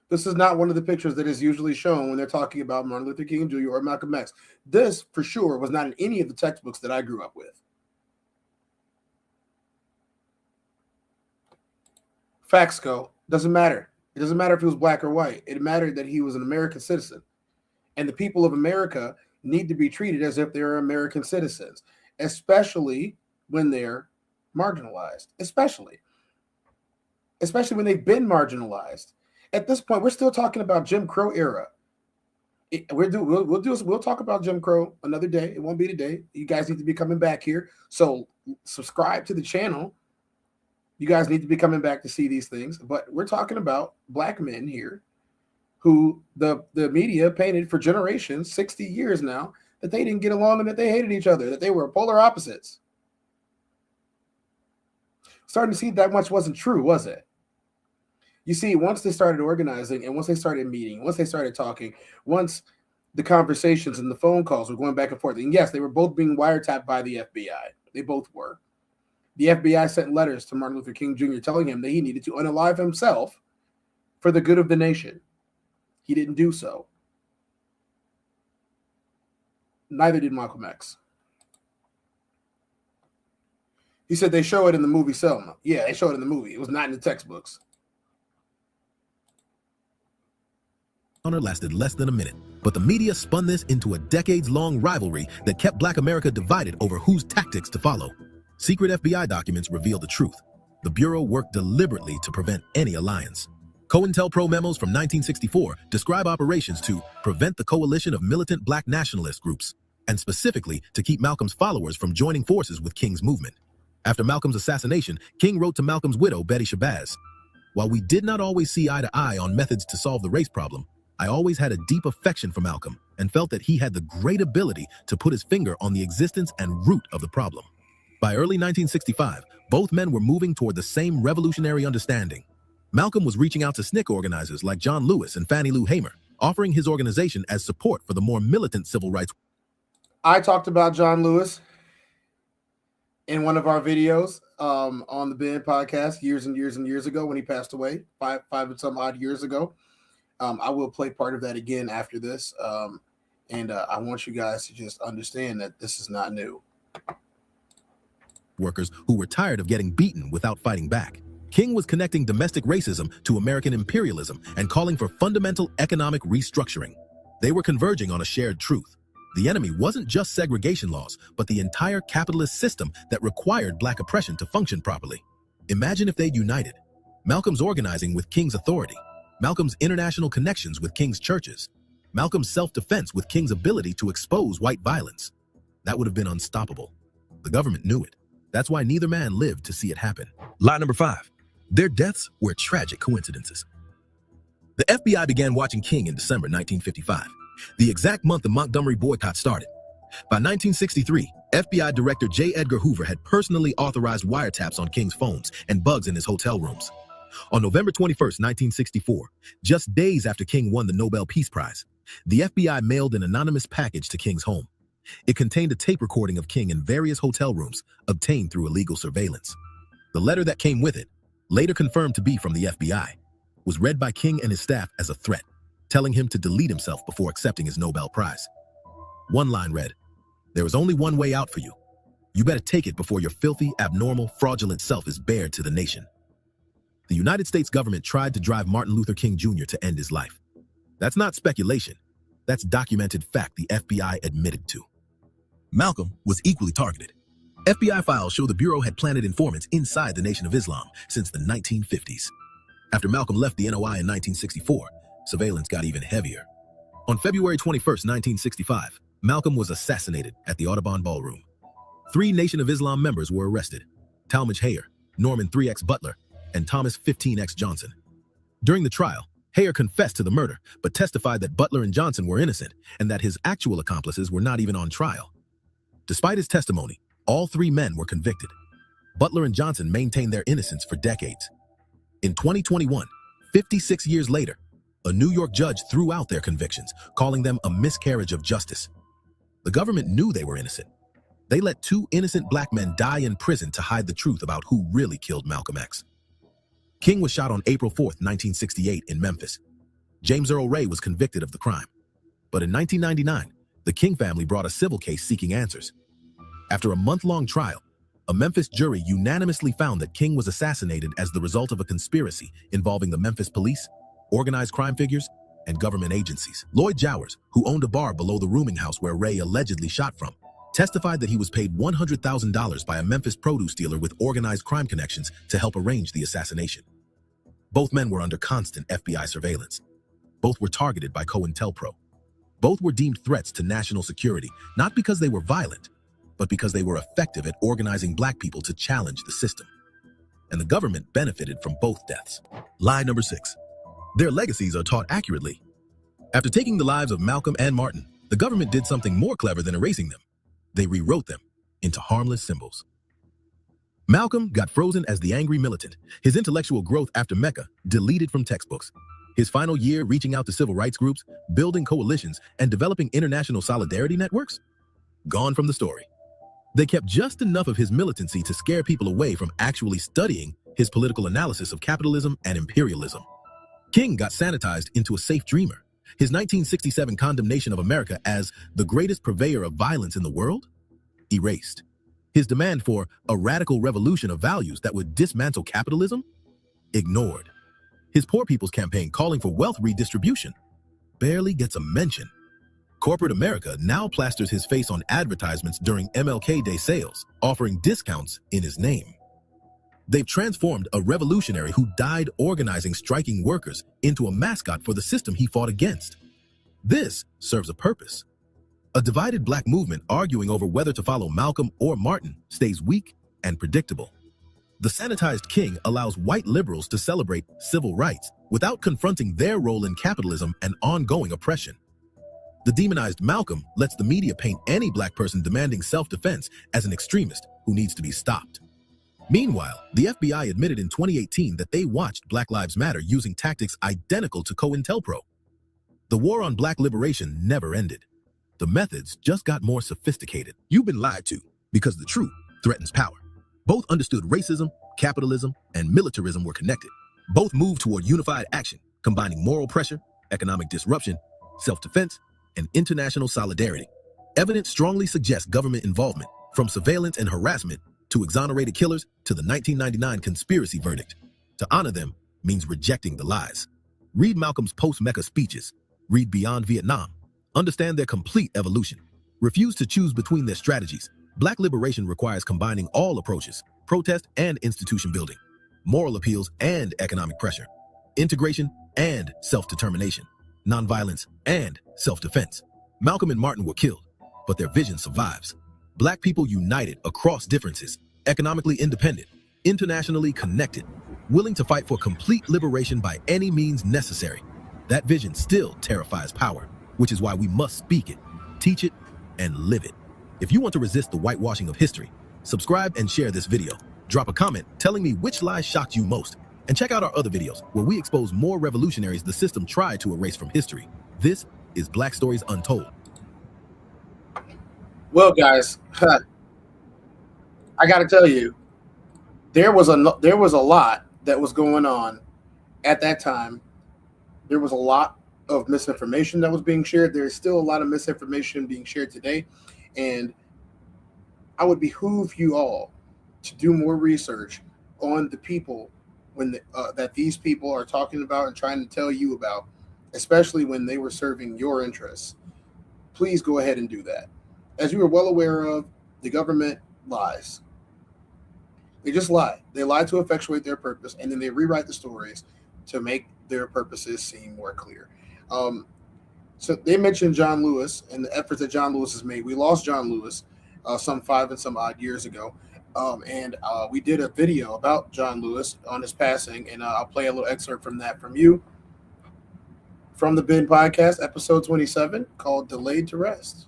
This is not one of the pictures that is usually shown when they're talking about Martin Luther King Jr. or Malcolm X. This, for sure, was not in any of the textbooks that I grew up with. Facts go. Doesn't matter. It doesn't matter if he was black or white. It mattered that he was an American citizen. And the people of America need to be treated as if they're American citizens, especially when they're marginalized, especially when they've been marginalized. At this point, we're still talking about Jim Crow era. We'll talk about Jim Crow another day. It won't be today. You guys need to be coming back here. So subscribe to the channel You guys need to be coming back to see these things. But we're talking about black men here who the media painted for generations, 60 years now, that they didn't get along and that they hated each other, that they were polar opposites. Starting to see that much wasn't true, was it? You see, once they started organizing and once they started meeting, once they started talking, once the conversations and the phone calls were going back and forth, and yes, they were both being wiretapped by the FBI. They both were. The FBI sent letters to Martin Luther King Jr. telling him that he needed to unalive himself for the good of the nation. He didn't do so. Neither did Malcolm X. He said they show it in the movie Selma. Yeah, they show it in the movie. It was not in the textbooks. Encounter lasted less than a minute, but the media spun this into a decades-long rivalry that kept Black America divided over whose tactics to follow. Secret FBI documents reveal the truth. The Bureau worked deliberately to prevent any alliance. COINTELPRO memos from 1964 describe operations to prevent the coalition of militant Black nationalist groups, and specifically to keep Malcolm's followers from joining forces with King's movement. After Malcolm's assassination, King wrote to Malcolm's widow, Betty Shabazz, "While we did not always see eye to eye on methods to solve the race problem, I always had a deep affection for Malcolm and felt that he had the great ability to put his finger on the existence and root of the problem." By early 1965, both men were moving toward the same revolutionary understanding. Malcolm was reaching out to SNCC organizers like John Lewis and Fannie Lou Hamer, offering his organization as support for the more militant civil rights. I talked about John Lewis in one of our videos on the Ben podcast years and years and years ago when he passed away, five and some odd years ago. I will play part of that again after this. And I want you guys to just understand that this is not new. Workers who were tired of getting beaten without fighting back. King was connecting domestic racism to American imperialism and calling for fundamental economic restructuring. They were converging on a shared truth. The enemy wasn't just segregation laws, but the entire capitalist system that required Black oppression to function properly. Imagine if they'd united. Malcolm's organizing with King's authority, Malcolm's international connections with King's churches, Malcolm's self-defense with King's ability to expose white violence. That would have been unstoppable. The government knew it. That's why neither man lived to see it happen. Lie number 5. Their deaths were tragic coincidences. The FBI began watching King in December 1955, the exact month the Montgomery boycott started. By 1963, FBI Director J. Edgar Hoover had personally authorized wiretaps on King's phones and bugs in his hotel rooms. On November 21st, 1964, just days after King won the Nobel Peace Prize, the FBI mailed an anonymous package to King's home. It contained a tape recording of King in various hotel rooms obtained through illegal surveillance. The letter that came with it, later confirmed to be from the FBI, was read by King and his staff as a threat, telling him to delete himself before accepting his Nobel Prize. One line read, "There is only one way out for you. You better take it before your filthy, abnormal, fraudulent self is bared to the nation." The United States government tried to drive Martin Luther King Jr. to end his life. That's not speculation. That's documented fact the FBI admitted to. Malcolm was equally targeted. FBI files show the Bureau had planted informants inside the Nation of Islam since the 1950s. After Malcolm left the NOI in 1964, surveillance got even heavier. On February 21st, 1965, Malcolm was assassinated at the Audubon Ballroom. 3 Nation of Islam members were arrested: Talmadge Hayer, Norman 3X Butler, and Thomas 15X Johnson. During the trial, Hayer confessed to the murder, but testified that Butler and Johnson were innocent and that his actual accomplices were not even on trial. Despite his testimony, all 3 men were convicted. Butler and Johnson maintained their innocence for decades. In 2021, 56 years later, a New York judge threw out their convictions, calling them a miscarriage of justice. The government knew they were innocent. They let 2 innocent Black men die in prison to hide the truth about who really killed Malcolm X. King was shot on April 4th, 1968 in Memphis. James Earl Ray was convicted of the crime. But in 1999, the King family brought a civil case seeking answers. After a month-long trial, a Memphis jury unanimously found that King was assassinated as the result of a conspiracy involving the Memphis police, organized crime figures, and government agencies. Lloyd Jowers, who owned a bar below the rooming house where Ray allegedly shot from, testified that he was paid $100,000 by a Memphis produce dealer with organized crime connections to help arrange the assassination. Both men were under constant FBI surveillance. Both were targeted by COINTELPRO. Both were deemed threats to national security, not because they were violent, but because they were effective at organizing Black people to challenge the system. and the government benefited from both deaths. Lie number 6. Their legacies are taught accurately. After taking the lives of Malcolm and Martin, the government did something more clever than erasing them. They rewrote them into harmless symbols. Malcolm got frozen as the angry militant, his intellectual growth after Mecca deleted from textbooks. His final year reaching out to civil rights groups, building coalitions, and developing international solidarity networks? Gone from the story. They kept just enough of his militancy to scare people away from actually studying his political analysis of capitalism and imperialism. King got sanitized into a safe dreamer. His 1967 condemnation of America as the greatest purveyor of violence in the world? Erased. His demand for a radical revolution of values that would dismantle capitalism? Ignored. His Poor People's Campaign calling for wealth redistribution? Barely gets a mention. Corporate America now plasters his face on advertisements during MLK Day sales, offering discounts in his name. They've transformed a revolutionary who died organizing striking workers into a mascot for the system he fought against. This serves a purpose. A divided black movement arguing over whether to follow Malcolm or Martin stays weak and predictable. The sanitized King allows white liberals to celebrate civil rights without confronting their role in capitalism and ongoing oppression. The demonized Malcolm lets the media paint any black person demanding self-defense as an extremist who needs to be stopped. Meanwhile, the FBI admitted in 2018 that they watched Black Lives Matter using tactics identical to COINTELPRO. The war on black liberation never ended. The methods just got more sophisticated. You've been lied to because the truth threatens power. Both understood racism, capitalism, and militarism were connected. Both moved toward unified action, combining moral pressure, economic disruption, self-defense, and international solidarity. Evidence strongly suggests government involvement, from surveillance and harassment to exonerated killers to the 1999 conspiracy verdict. To honor them means rejecting the lies. Read Malcolm's post-Mecca speeches. Read Beyond Vietnam. Understand their complete evolution. Refuse to choose between their strategies. Black liberation requires combining all approaches: protest and institution building, moral appeals and economic pressure, integration and self-determination, nonviolence and self-defense. Malcolm and Martin were killed, but their vision survives. Black people united across differences, economically independent, internationally connected, willing to fight for complete liberation by any means necessary. That vision still terrifies power, which is why we must speak it, teach it, and live it. If you want to resist the whitewashing of history, subscribe and share this video. Drop a comment telling me which lies shocked you most, and check out our other videos where we expose more revolutionaries the system tried to erase from history. This is Black Stories Untold. Well, guys, I got to tell you, there was a lot that was going on at that time. There was a lot of misinformation that was being shared. There is still a lot of misinformation being shared today, and I would behoove you all to do more research on the people that these people are talking about and trying to tell you about, especially when they were serving your interests. Please go ahead and do that. As you are well aware of, the government lies. They just lie. They lie to effectuate their purpose, and then they rewrite the stories to make their purposes seem more clear. So they mentioned John Lewis and the efforts that John Lewis has made. We lost John Lewis some 5 and some odd years ago. And we did a video about John Lewis on his passing, and I'll play a little excerpt from that from you. From the BIN Podcast, episode 27, called Delayed to Rest.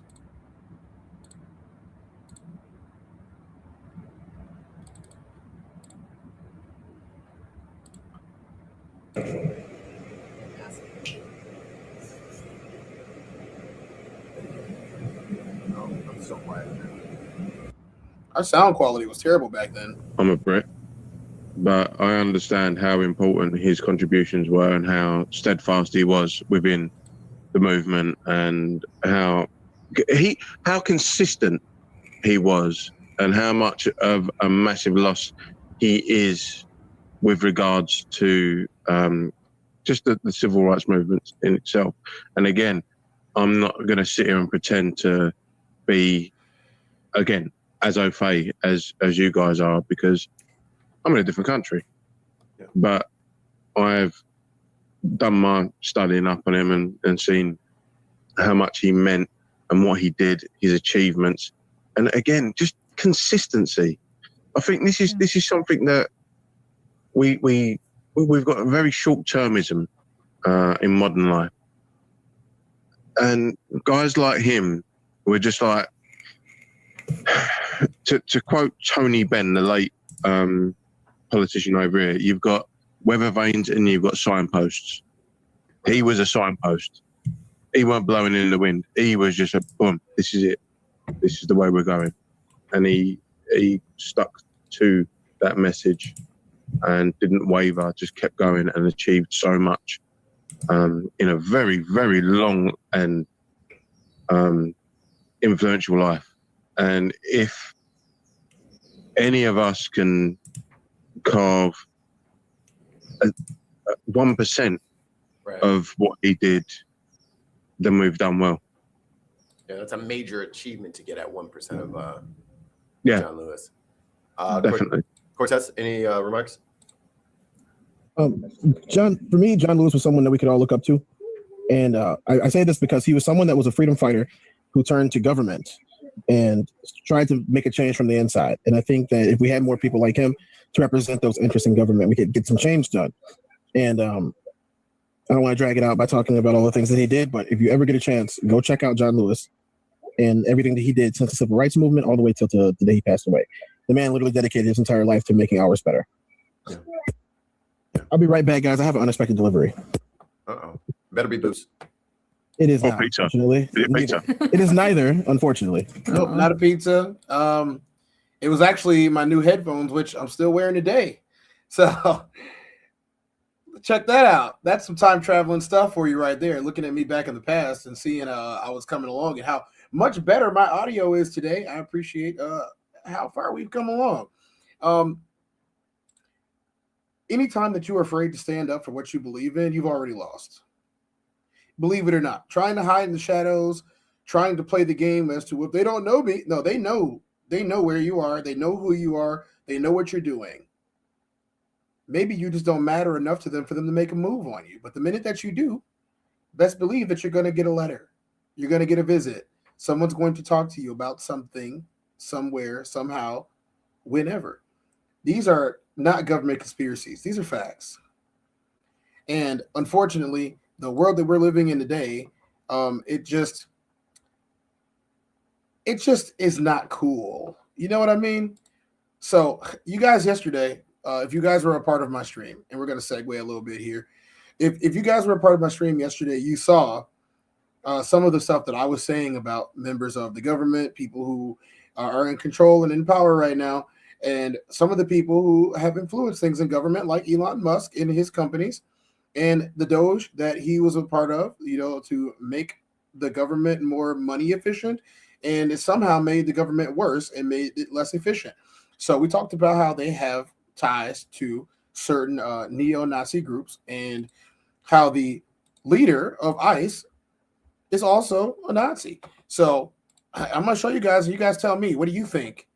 Our sound quality was terrible back then. I'm a Brit, but I understand how important his contributions were and how steadfast he was within the movement, and how consistent he was, and how much of a massive loss he is with regards to just the civil rights movement in itself. And again, I'm not going to sit here and pretend to be, again, as au fait as you guys are, because I'm in a different country. Yeah. But I've done my studying up on him and seen how much he meant and what he did, his achievements. And again, just consistency. I think this is something that we've got a very short-termism in modern life, and guys like him, we're just like, to quote Tony Benn, the late politician over here, you've got weather vanes and you've got signposts. He was a signpost. He weren't blowing in the wind. He was just a boom. This is it. This is the way we're going. And he stuck to that message and didn't waver, just kept going and achieved so much in a very, very long and influential life. And if any of us can carve 1% of what he did, then we've done well. Yeah, that's a major achievement to get at 1% of Yeah, John Lewis. definitely. Cortez, any remarks? For me, John Lewis was someone that we could all look up to. And I say this because he was someone that was a freedom fighter who turned to government and tried to make a change from the inside. And I think that if we had more people like him to represent those interests in government, we could get some change done. And I don't want to drag it out by talking about all the things that he did, but if you ever get a chance, go check out John Lewis and everything that he did since the civil rights movement all the way till the day he passed away. The man literally dedicated his entire life to making ours better. Yeah. I'll be right back, guys. I have an unexpected delivery. Uh-oh. Better be Boost. It is Or not, pizza. unfortunately. Pizza. It is neither, unfortunately. Nope, not a pizza. It was actually my new headphones, which I'm still wearing today. So check that out. That's some time traveling stuff for you right there. Looking at me back in the past and seeing I was coming along and how much better my audio is today. I appreciate how far we've come along. Anytime that you're afraid to stand up for what you believe in, you've already lost. Believe it or not. Trying to hide in the shadows, trying to play the game as to what they don't know me. No, they know where you are. They know who you are. They know what you're doing. Maybe you just don't matter enough to them for them to make a move on you. But the minute that you do, best believe that you're going to get a letter. You're going to get a visit. Someone's going to talk to you about something, somewhere, somehow, whenever. These are not government conspiracies. These are facts. And unfortunately, the world that we're living in today, it just is not cool. You know what I mean? So you guys yesterday, if you guys were a part of my stream, and we're going to segue a little bit here. If you guys were a part of my stream yesterday, you saw some of the stuff that I was saying about members of the government, people who are in control and in power right now, and some of the people who have influenced things in government, like Elon Musk and his companies, and the Doge that he was a part of, to make the government more money efficient, and it somehow made the government worse and made it less efficient. So we talked about how they have ties to certain neo-Nazi groups and how the leader of ICE is also a Nazi. So I'm going to show you guys, and you guys tell me, what do you think?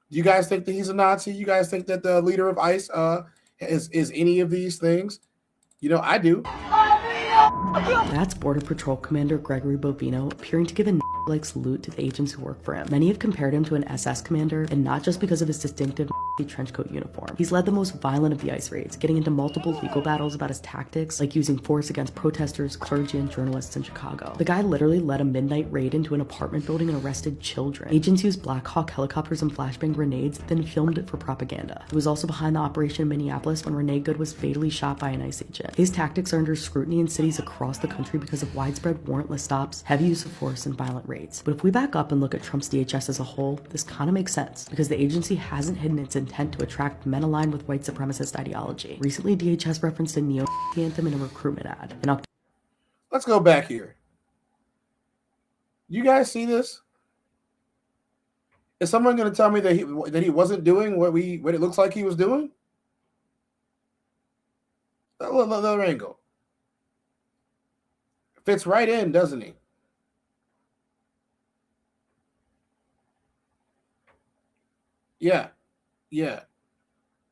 Do you guys think that he's a Nazi? You guys think that the leader of ICE is any of these things? I do. That's Border Patrol Commander Gregory Bovino appearing to give a like salute to the agents who work for him. Many have compared him to an SS commander, and not just because of his distinctive trenchcoat uniform. He's led the most violent of the ICE raids, getting into multiple legal battles about his tactics, like using force against protesters, clergy, and journalists in Chicago. The guy literally led a midnight raid into an apartment building and arrested children. Agents used Black Hawk helicopters and flashbang grenades, then filmed it for propaganda. He was also behind the operation in Minneapolis when Renee Good was fatally shot by an ICE agent. His tactics are under scrutiny in cities across the country because of widespread warrantless stops, heavy use of force, and violent raids. But if we back up and look at Trump's DHS as a whole, this kind of makes sense, because the agency hasn't hidden its intent to attract men aligned with white supremacist ideology. Recently, DHS referenced a neo-Nazi anthem in a recruitment ad. Let's go back here. You guys see this? Is someone going to tell me that he wasn't doing what it looks like he was doing? Another angle. Fits right in, doesn't he? Yeah.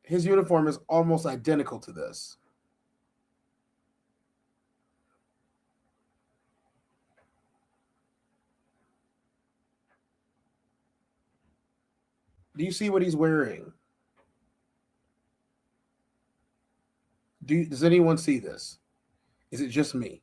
His uniform is almost identical to this. Do you see what he's wearing? Does anyone see this? Is it just me?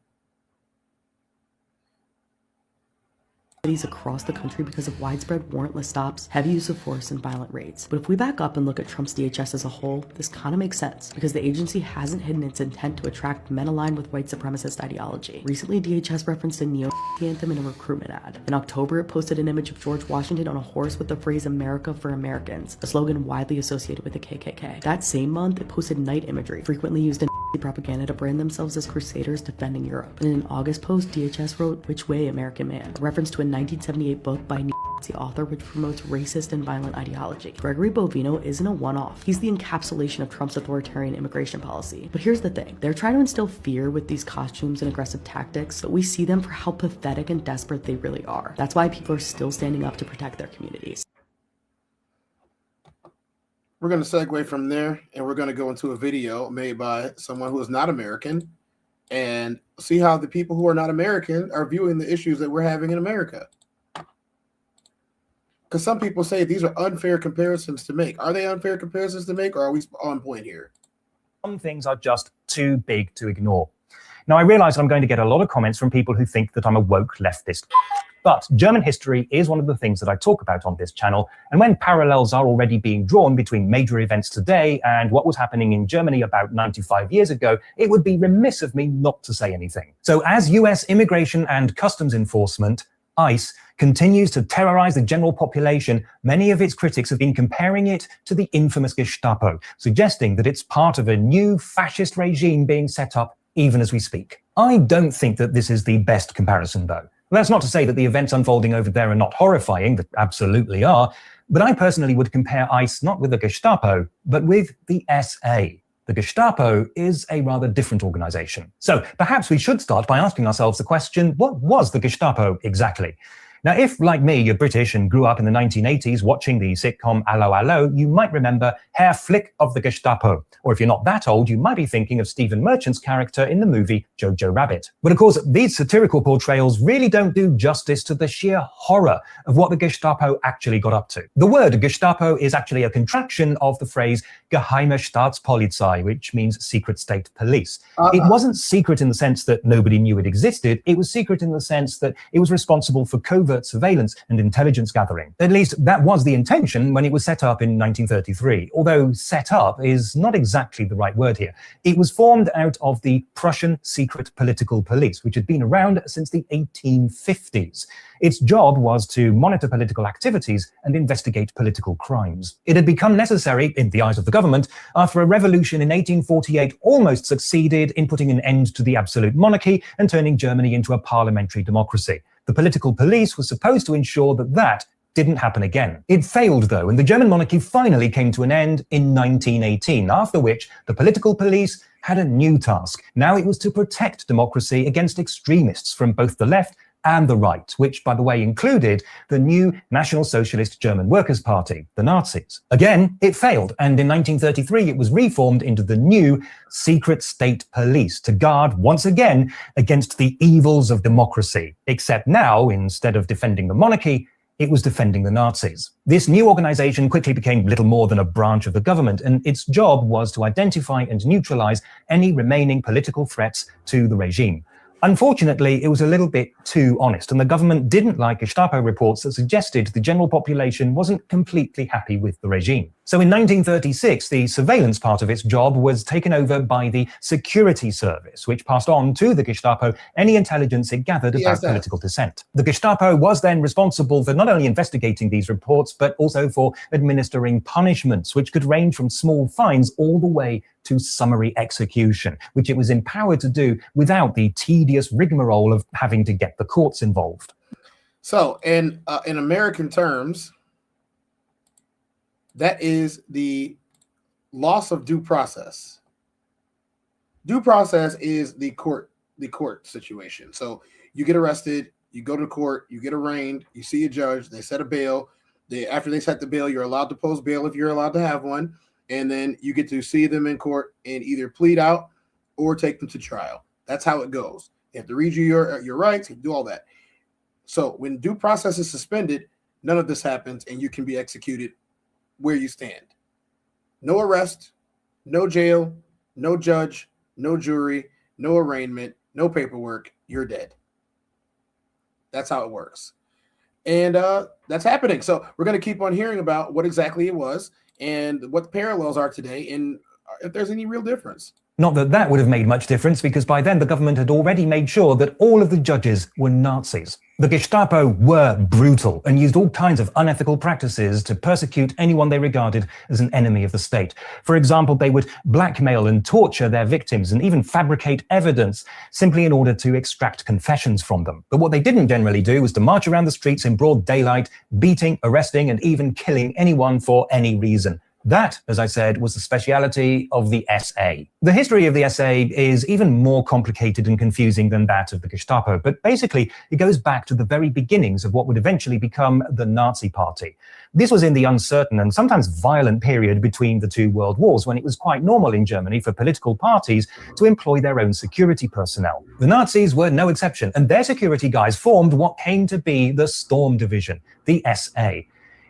Across the country because of widespread warrantless stops, heavy use of force, and violent raids. But if we back up and look at Trump's DHS as a whole, this kind of makes sense because the agency hasn't hidden its intent to attract men aligned with white supremacist ideology. Recently, DHS referenced a neo-Nazi anthem in a recruitment ad. In October, it posted an image of George Washington on a horse with the phrase "America for Americans," a slogan widely associated with the KKK. That same month, it posted night imagery, frequently used in propaganda to brand themselves as crusaders defending Europe. And in an August post, DHS wrote "Which Way, American Man?", a reference to a 1978 book by a Nazi author which promotes racist and violent ideology. Gregory Bovino isn't a one-off. He's the encapsulation of Trump's authoritarian immigration policy. But here's the thing. They're trying to instill fear with these costumes and aggressive tactics, but we see them for how pathetic and desperate they really are. That's why people are still standing up to protect their communities. We're going to segue from there, and we're going to go into a video made by someone who is not American and see how the people who are not American are viewing the issues that we're having in America. Because some people say these are unfair comparisons to make. Are they unfair comparisons to make, or are we on point here? Some things are just too big to ignore. Now, I realize I'm going to get a lot of comments from people who think that I'm a woke leftist. But German history is one of the things that I talk about on this channel, and when parallels are already being drawn between major events today and what was happening in Germany about 95 years ago, it would be remiss of me not to say anything. So as US Immigration and Customs Enforcement, ICE, continues to terrorize the general population, many of its critics have been comparing it to the infamous Gestapo, suggesting that it's part of a new fascist regime being set up even as we speak. I don't think that this is the best comparison, though. That's not to say that the events unfolding over there are not horrifying, that absolutely are, but I personally would compare ICE not with the Gestapo, but with the SA. The Gestapo is a rather different organization. So perhaps we should start by asking ourselves the question, what was the Gestapo exactly? Now, if, like me, you're British and grew up in the 1980s watching the sitcom Allo Allo, you might remember Herr Flick of the Gestapo. Or if you're not that old, you might be thinking of Stephen Merchant's character in the movie Jojo Rabbit. But of course, these satirical portrayals really don't do justice to the sheer horror of what the Gestapo actually got up to. The word Gestapo is actually a contraction of the phrase Geheime Staatspolizei, which means secret state police. It wasn't secret in the sense that nobody knew it existed. It was secret in the sense that it was responsible for covert surveillance and intelligence gathering. At least that was the intention when it was set up in 1933, although set up is not exactly the right word here. It was formed out of the Prussian secret political police, which had been around since the 1850s. Its job was to monitor political activities and investigate political crimes. It had become necessary, in the eyes of the government, after a revolution in 1848 almost succeeded in putting an end to the absolute monarchy and turning Germany into a parliamentary democracy. The political police was supposed to ensure that that didn't happen again. It failed, though, and the German monarchy finally came to an end in 1918, after which the political police had a new task. Now it was to protect democracy against extremists from both the left and the right, which, by the way, included the new National Socialist German Workers' Party, the Nazis. Again, it failed, and in 1933 it was reformed into the new secret state police to guard, once again, against the evils of democracy. Except now, instead of defending the monarchy, it was defending the Nazis. This new organization quickly became little more than a branch of the government, and its job was to identify and neutralize any remaining political threats to the regime. Unfortunately, it was a little bit too honest, and the government didn't like Gestapo reports that suggested the general population wasn't completely happy with the regime. So in 1936, the surveillance part of its job was taken over by the Security Service, which passed on to the Gestapo any intelligence it gathered about political dissent. The Gestapo was then responsible for not only investigating these reports, but also for administering punishments, which could range from small fines all the way to summary execution, which it was empowered to do without the tedious rigmarole of having to get the courts involved. So in American terms, that is the loss of due process. Due process is the court situation. So you get arrested, you go to court, you get arraigned, you see a judge, they set a bail. After they set the bail, you're allowed to post bail if you're allowed to have one. And then you get to see them in court and either plead out or take them to trial. That's how it goes. You have to read you your rights, you do all that. So when due process is suspended, none of this happens and you can be executed where you stand. No arrest, no jail, no judge, no jury, no arraignment, no paperwork. You're dead. That's how it works. And that's happening. So we're going to keep on hearing about what exactly it was and what the parallels are today and if there's any real difference. Not that that would have made much difference, because by then the government had already made sure that all of the judges were Nazis. The Gestapo were brutal and used all kinds of unethical practices to persecute anyone they regarded as an enemy of the state. For example, they would blackmail and torture their victims and even fabricate evidence simply in order to extract confessions from them. But what they didn't generally do was to march around the streets in broad daylight, beating, arresting, and even killing anyone for any reason. That, as I said, was the speciality of the SA. The history of the SA is even more complicated and confusing than that of the Gestapo, but basically it goes back to the very beginnings of what would eventually become the Nazi Party. This was in the uncertain and sometimes violent period between the two world wars, when it was quite normal in Germany for political parties to employ their own security personnel. The Nazis were no exception, and their security guys formed what came to be the Storm Division, the SA.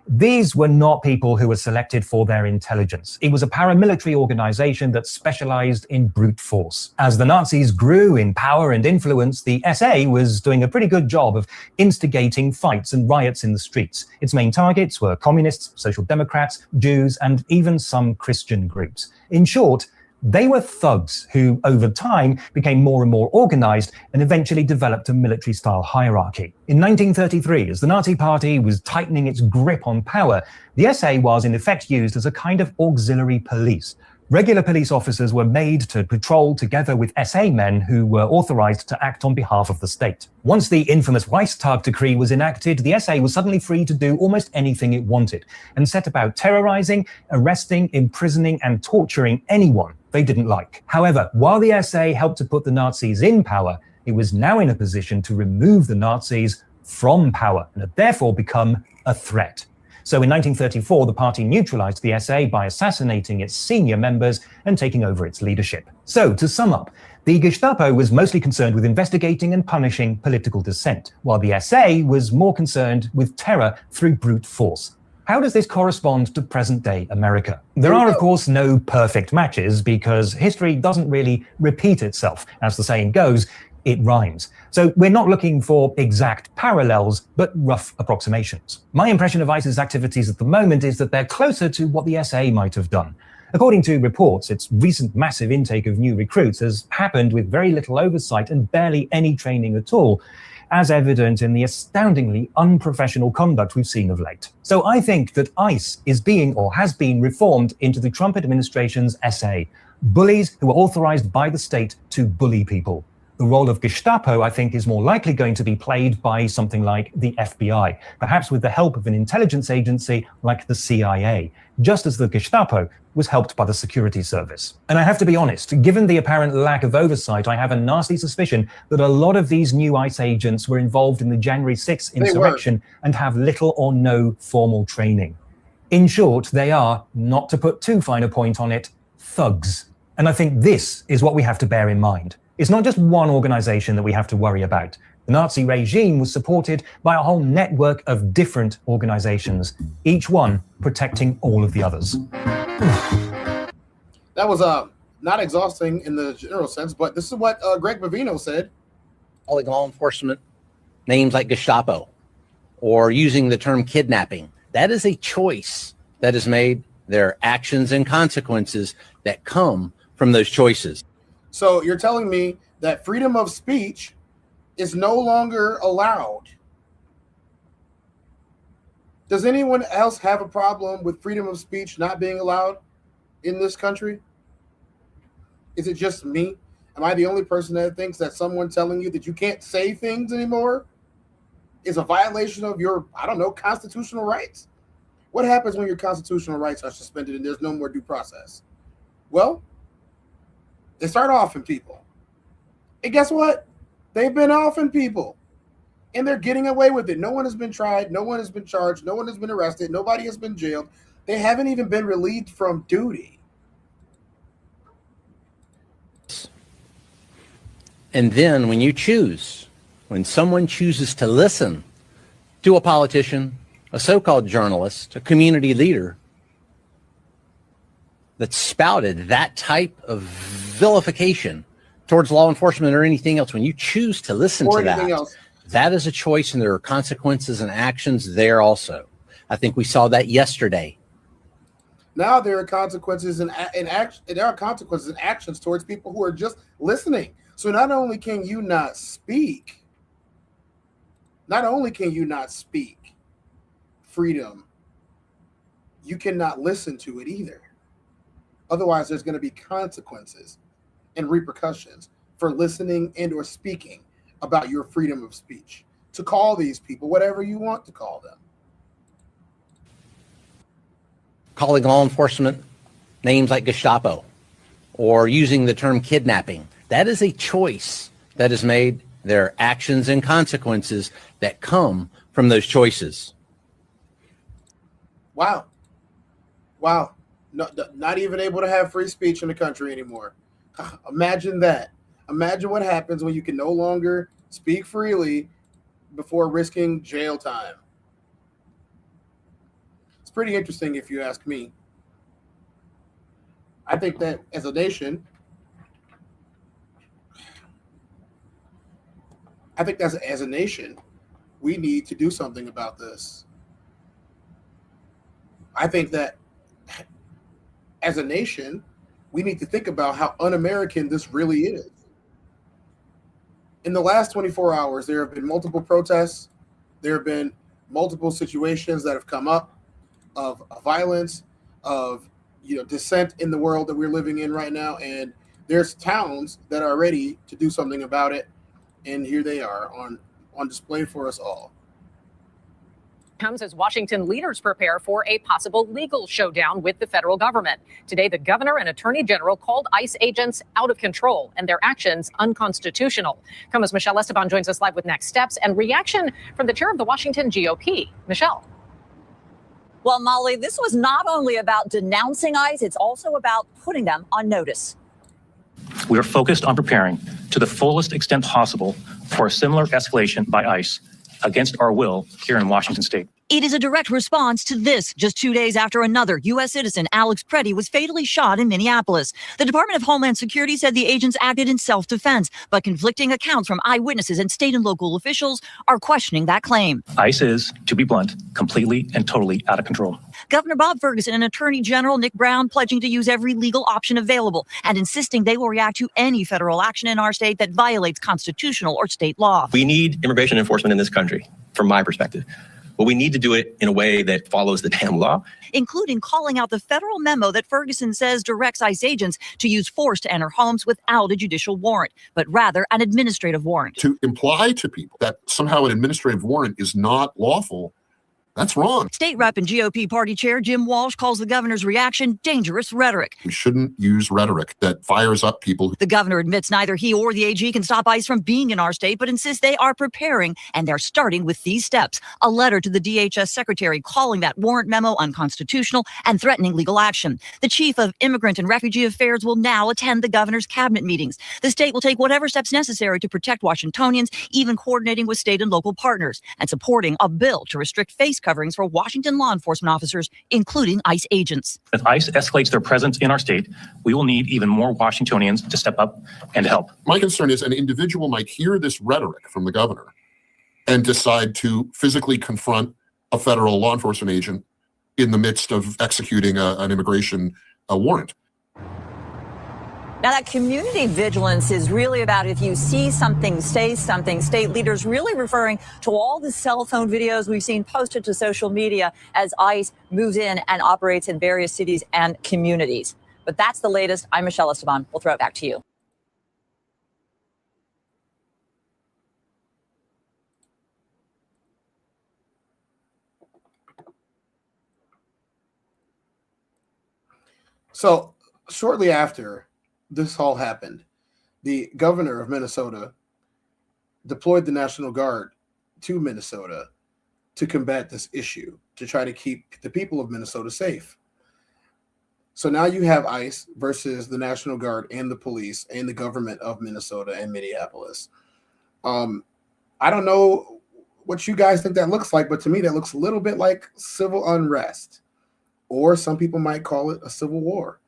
These were not people who were selected for their intelligence. It was a paramilitary organization that specialized in brute force. As the Nazis grew in power and influence, the SA was doing a pretty good job of instigating fights and riots in the streets. Its main targets were communists, social democrats, Jews, and even some Christian groups. In short, they were thugs who, over time, became more and more organized and eventually developed a military-style hierarchy. In 1933, as the Nazi Party was tightening its grip on power, the SA was in effect used as a kind of auxiliary police. Regular police officers were made to patrol together with SA men who were authorized to act on behalf of the state. Once the infamous Reichstag decree was enacted, the SA was suddenly free to do almost anything it wanted and set about terrorizing, arresting, imprisoning, and torturing anyone they didn't like. However, while the SA helped to put the Nazis in power, it was now in a position to remove the Nazis from power and had therefore become a threat. So in 1934, the party neutralized the SA by assassinating its senior members and taking over its leadership. So, to sum up, the Gestapo was mostly concerned with investigating and punishing political dissent, while the SA was more concerned with terror through brute force. How does this correspond to present-day America? There are, of course, no perfect matches, because history doesn't really repeat itself. As the saying goes, it rhymes. So we're not looking for exact parallels, but rough approximations. My impression of ICE's activities at the moment is that they're closer to what the SA might have done. According to reports, its recent massive intake of new recruits has happened with very little oversight and barely any training at all, as evident in the astoundingly unprofessional conduct we've seen of late. So I think that ICE is being, or has been, reformed into the Trump administration's SA, bullies who are authorized by the state to bully people. The role of Gestapo, I think, is more likely going to be played by something like the FBI, perhaps with the help of an intelligence agency like the CIA, just as the Gestapo was helped by the security service. And I have to be honest, given the apparent lack of oversight, I have a nasty suspicion that a lot of these new ICE agents were involved in the January 6th insurrection and have little or no formal training. In short, they are, not to put too fine a point on it, thugs. And I think this is what we have to bear in mind. It's not just one organization that we have to worry about. The Nazi regime was supported by a whole network of different organizations, each one protecting all of the others. That was not exhausting in the general sense, but this is what Greg Bovino said. Calling law enforcement names like Gestapo or using the term kidnapping. That is a choice that is made. There are actions and consequences that come from those choices. So you're telling me that freedom of speech is no longer allowed. Does anyone else have a problem with freedom of speech not being allowed in this country? Is it just me? Am I the only person that thinks that someone telling you that you can't say things anymore is a violation of your, I don't know, constitutional rights? What happens when your constitutional rights are suspended and there's no more due process? Well, they start offing people. And guess what? They've been offing people. And they're getting away with it. No one has been tried. No one has been charged. No one has been arrested. Nobody has been jailed. They haven't even been relieved from duty. And then when someone chooses to listen to a politician, a so-called journalist, a community leader that spouted that type of vilification towards law enforcement or anything else, when you choose to listen to that, that is a choice, and there are consequences and actions there also. I think we saw that yesterday. Now there are consequences and actions towards people who are just listening. So not only can you not speak freedom, you cannot listen to it either. Otherwise, there's going to be consequences and repercussions for listening and or speaking about your freedom of speech. To call these people whatever you want to call them. Calling law enforcement names like Gestapo or using the term kidnapping, that is a choice that is made. There are actions and consequences that come from those choices. Wow. No, not even able to have free speech in the country anymore. Imagine that. Imagine what happens when you can no longer speak freely before risking jail time. It's pretty interesting if you ask me. I think that as a nation, we need to do something about this. I think that as a nation, we need to think about how un-American this really is. In the last 24 hours, there have been multiple protests. There have been multiple situations that have come up of violence, of dissent in the world that we're living in right now. And there's towns that are ready to do something about it. And here they are on display for us all. Comes as Washington leaders prepare for a possible legal showdown with the federal government. Today, the governor and attorney general called ICE agents out of control and their actions unconstitutional. Come as Michelle Esteban joins us live with next steps and reaction from the chair of the Washington GOP. Michelle. Well, Molly, this was not only about denouncing ICE, it's also about putting them on notice. We are focused on preparing to the fullest extent possible for a similar escalation by ICE against our will here in Washington state. It is a direct response to this, just 2 days after another U.S. citizen, Alex Preddy, was fatally shot in Minneapolis. The Department of Homeland Security said the agents acted in self-defense, but conflicting accounts from eyewitnesses and state and local officials are questioning that claim. ICE is, to be blunt, completely and totally out of control. Governor Bob Ferguson and Attorney General Nick Brown pledging to use every legal option available and insisting they will react to any federal action in our state that violates constitutional or state law. We need immigration enforcement in this country, from my perspective. But we need to do it in a way that follows the damn law. Including calling out the federal memo that Ferguson says directs ICE agents to use force to enter homes without a judicial warrant, but rather an administrative warrant. To imply to people that somehow an administrative warrant is not lawful, that's wrong. State Rep and GOP party chair Jim Walsh calls the governor's reaction dangerous rhetoric. We shouldn't use rhetoric that fires up people. The governor admits neither he or the AG can stop ICE from being in our state, but insists they are preparing, and they're starting with these steps. A letter to the DHS secretary calling that warrant memo unconstitutional and threatening legal action. The chief of Immigrant and Refugee Affairs will now attend the governor's cabinet meetings. The state will take whatever steps necessary to protect Washingtonians, even coordinating with state and local partners, and supporting a bill to restrict face coverings for Washington law enforcement officers, including ICE agents. If ICE escalates their presence in our state, we will need even more Washingtonians to step up and help. My concern is an individual might hear this rhetoric from the governor and decide to physically confront a federal law enforcement agent in the midst of executing an immigration warrant. Now, that community vigilance is really about if you see something, say something. State leaders really referring to all the cell phone videos we've seen posted to social media as ICE moves in and operates in various cities and communities. But that's the latest. I'm Michelle Esteban. We'll throw it back to you. So shortly after this all happened, the governor of Minnesota deployed the National Guard to Minnesota to combat this issue, to try to keep the people of Minnesota safe. So now you have ICE versus the National Guard and the police and the government of Minnesota and Minneapolis. I don't know what you guys think that looks like, but to me, that looks a little bit like civil unrest, or some people might call it a civil war.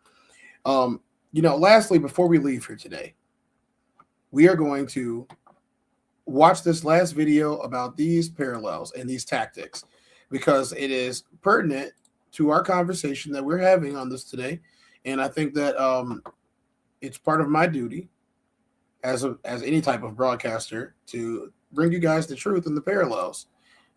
Lastly, before we leave here today, we are going to watch this last video about these parallels and these tactics because it is pertinent to our conversation that we're having on this today. And I think that it's part of my duty as any type of broadcaster to bring you guys the truth and the parallels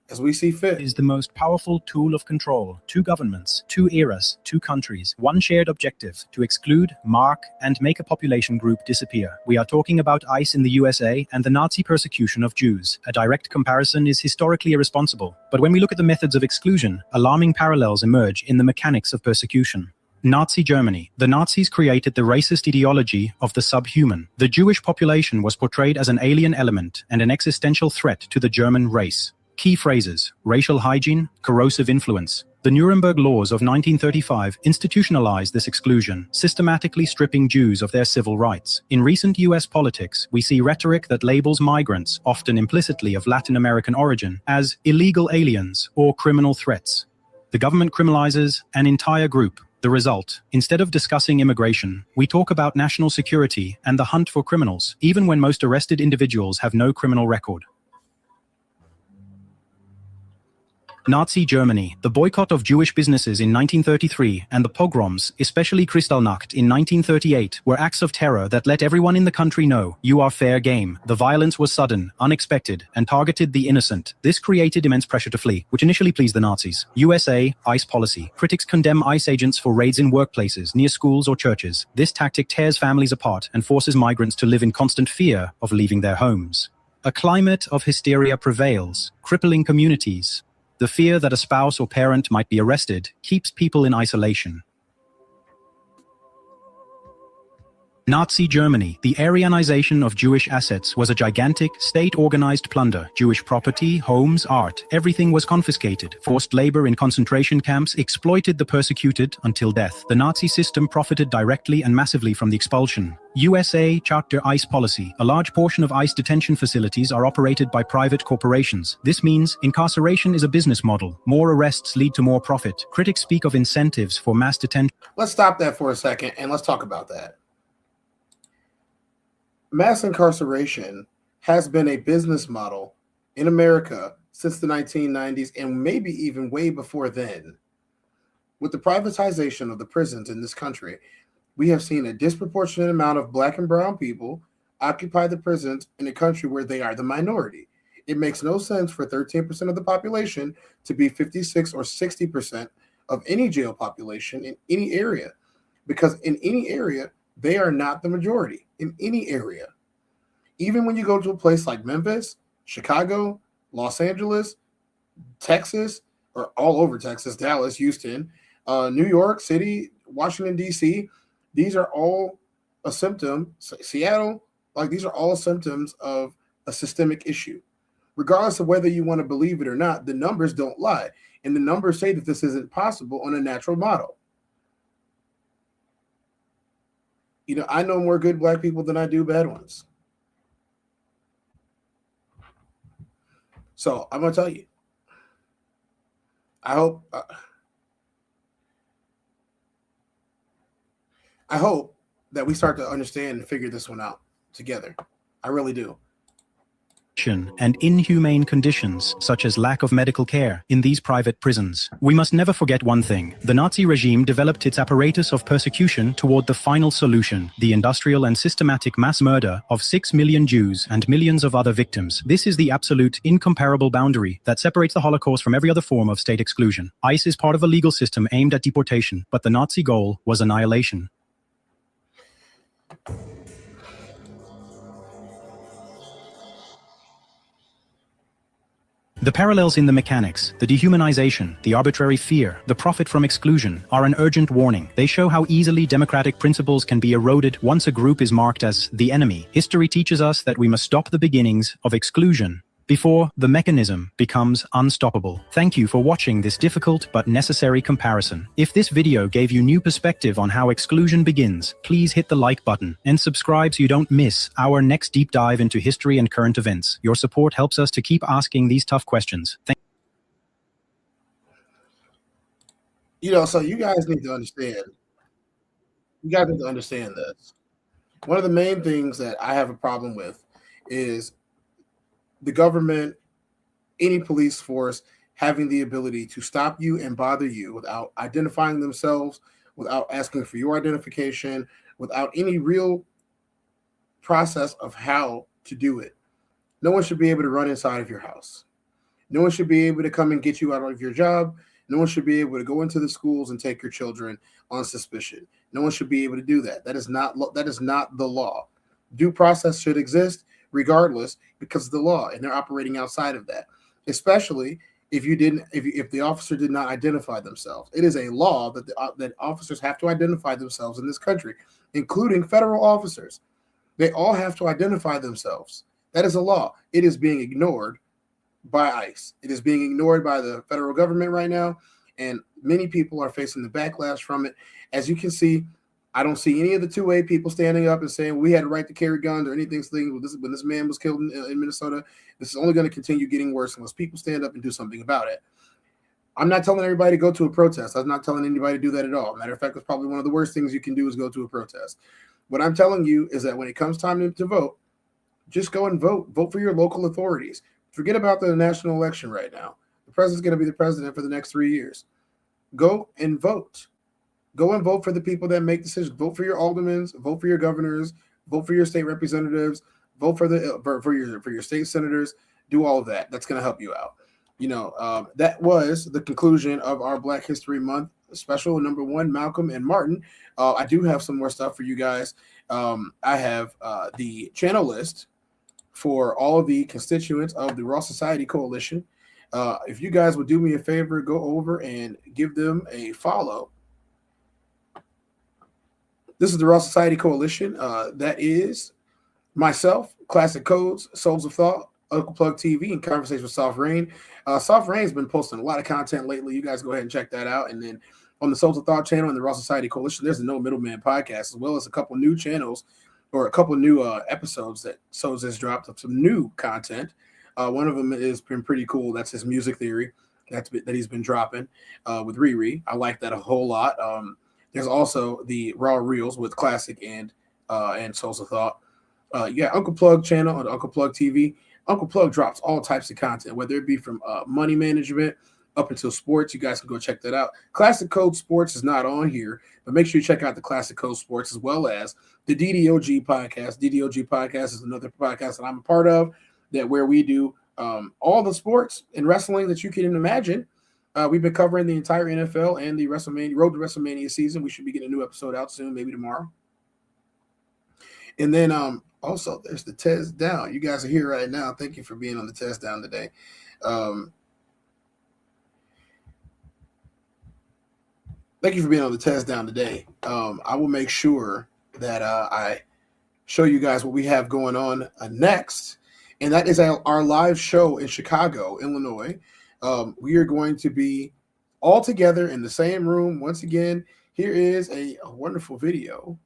as we see fit. Is the most powerful tool of control. Two governments, two eras, two countries, one shared objective: to exclude, mark, and make a population group disappear. We are talking about ICE in the USA and the Nazi persecution of Jews. A direct comparison is historically irresponsible, but when we look at the methods of exclusion, alarming parallels emerge in the mechanics of persecution. Nazi Germany. The Nazis created the racist ideology of the subhuman. The Jewish population was portrayed as an alien element and an existential threat to the German race. Key phrases: racial hygiene, corrosive influence. The Nuremberg laws of 1935 institutionalized this exclusion, systematically stripping Jews of their civil rights. In recent US politics, we see rhetoric that labels migrants, often implicitly of Latin American origin, as illegal aliens or criminal threats. The government criminalizes an entire group. The result: instead of discussing immigration, we talk about national security and the hunt for criminals, even when most arrested individuals have no criminal record. Nazi Germany. The boycott of Jewish businesses in 1933 and the pogroms, especially Kristallnacht in 1938, were acts of terror that let everyone in the country know, you are fair game. The violence was sudden, unexpected, and targeted the innocent. This created immense pressure to flee, which initially pleased the Nazis. USA ICE policy. Critics condemn ICE agents for raids in workplaces, near schools or churches. This tactic tears families apart and forces migrants to live in constant fear of leaving their homes. A climate of hysteria prevails, crippling communities. The fear that a spouse or parent might be arrested keeps people in isolation. Nazi Germany. The Aryanization of Jewish assets was a gigantic, state-organized plunder. Jewish property, homes, art, everything was confiscated. Forced labor in concentration camps exploited the persecuted until death. The Nazi system profited directly and massively from the expulsion. USA Charter ICE policy. A large portion of ICE detention facilities are operated by private corporations. This means incarceration is a business model. More arrests lead to more profit. Critics speak of incentives for mass detention. Let's stop that for a second and let's talk about that. Mass incarceration has been a business model in America since the 1990s and maybe even way before then. With the privatization of the prisons in this country, we have seen a disproportionate amount of Black and brown people occupy the prisons in a country where they are the minority. It makes no sense for 13% of the population to be 56 or 60% of any jail population in any area, because in any area, they are not the majority in any area. Even when you go to a place like Memphis, Chicago, Los Angeles, Texas, or all over Texas, Dallas, Houston, New York City, Washington, D.C., these are all a symptom, Seattle, these are all symptoms of a systemic issue. Regardless of whether you want to believe it or not, the numbers don't lie. And the numbers say that this isn't possible on a natural model. I know more good Black people than I do bad ones. So I'm going to tell you, I hope that we start to understand and figure this one out together. I really do. And inhumane conditions, such as lack of medical care, in these private prisons. We must never forget one thing. The Nazi regime developed its apparatus of persecution toward the final solution, the industrial and systematic mass murder of 6 million Jews and millions of other victims. This is the absolute, incomparable boundary that separates the Holocaust from every other form of state exclusion. ICE is part of a legal system aimed at deportation, but the Nazi goal was annihilation. The parallels in the mechanics, the dehumanization, the arbitrary fear, the profit from exclusion, are an urgent warning. They show how easily democratic principles can be eroded once a group is marked as the enemy. History teaches us that we must stop the beginnings of exclusion before the mechanism becomes unstoppable. Thank you for watching this difficult but necessary comparison. If this video gave you new perspective on how exclusion begins, please hit the like button and subscribe so you don't miss our next deep dive into history and current events. Your support helps us to keep asking these tough questions. So you guys need to understand You guys need to understand this. One of the main things that I have a problem with is the government, any police force having the ability to stop you and bother you without identifying themselves, without asking for your identification, without any real process of how to do it. No one should be able to run inside of your house. No one should be able to come and get you out of your job. No one should be able to go into the schools and take your children on suspicion. No one should be able to do that. That is not the law. Due process should exist regardless because of the law, and they're operating outside of that. Especially if the officer did not identify themselves. It is a law that that officers have to identify themselves in this country, including federal officers. They all have to identify themselves. That is a law. It is being ignored by ICE. It is being ignored by the federal government right now, and many people are facing the backlash from it. As you can see, I don't see any of the 2A people standing up and saying we had a right to carry guns or anything. When this man was killed in Minnesota, this is only going to continue getting worse unless people stand up and do something about it. I'm not telling everybody to go to a protest. I'm not telling anybody to do that at all. Matter of fact, it's probably one of the worst things you can do is go to a protest. What I'm telling you is that when it comes time to vote, just go and vote. Vote for your local authorities. Forget about the national election right now. The president's going to be the president for the next 3 years. Go and vote. Go and vote for the people that make decisions. Vote for your aldermen. Vote for your governors. Vote for your state representatives. Vote for your state senators. Do all of that. That's going to help you out. That was the conclusion of our Black History Month special number 1, Malcolm and Martin. I do have some more stuff for you guys. I have the channel list for all of the constituents of the Raw Society Coalition. If you guys would do me a favor, go over and give them a follow. This is the Raw Society Coalition. That is myself, Classic Codes, Souls of Thought, Uncle Plug TV, and Conversation with Soft Rain. Soft Rain's been posting a lot of content lately. You guys go ahead and check that out. And then on the Souls of Thought channel and the Raw Society Coalition, there's a No Middleman podcast, as well as a couple new channels or a couple new episodes that Souls has dropped of some new content. One of them has been pretty cool. That's his music theory that he's been dropping with Riri. I like that a whole lot. There's also the Raw Reels with Classic and Souls of Thought. Uncle Plug channel on Uncle Plug TV. Uncle Plug drops all types of content, whether it be from money management up until sports. You guys can go check that out. Classic Code Sports is not on here, but make sure you check out the Classic Code Sports as well as the DDOG podcast. DDOG podcast is another podcast that I'm a part of, where we do all the sports and wrestling that you can imagine. We've been covering the entire NFL and the Road to WrestleMania season. We should be getting a new episode out soon, maybe tomorrow. And then also there's the TezDown. You guys are here right now. Thank you for being on the TezDown today. Thank you for being on the TezDown today. I will make sure that I show you guys what we have going on next. And that is our live show in Chicago, Illinois. We are going to be all together in the same room. Once again, here is a wonderful video.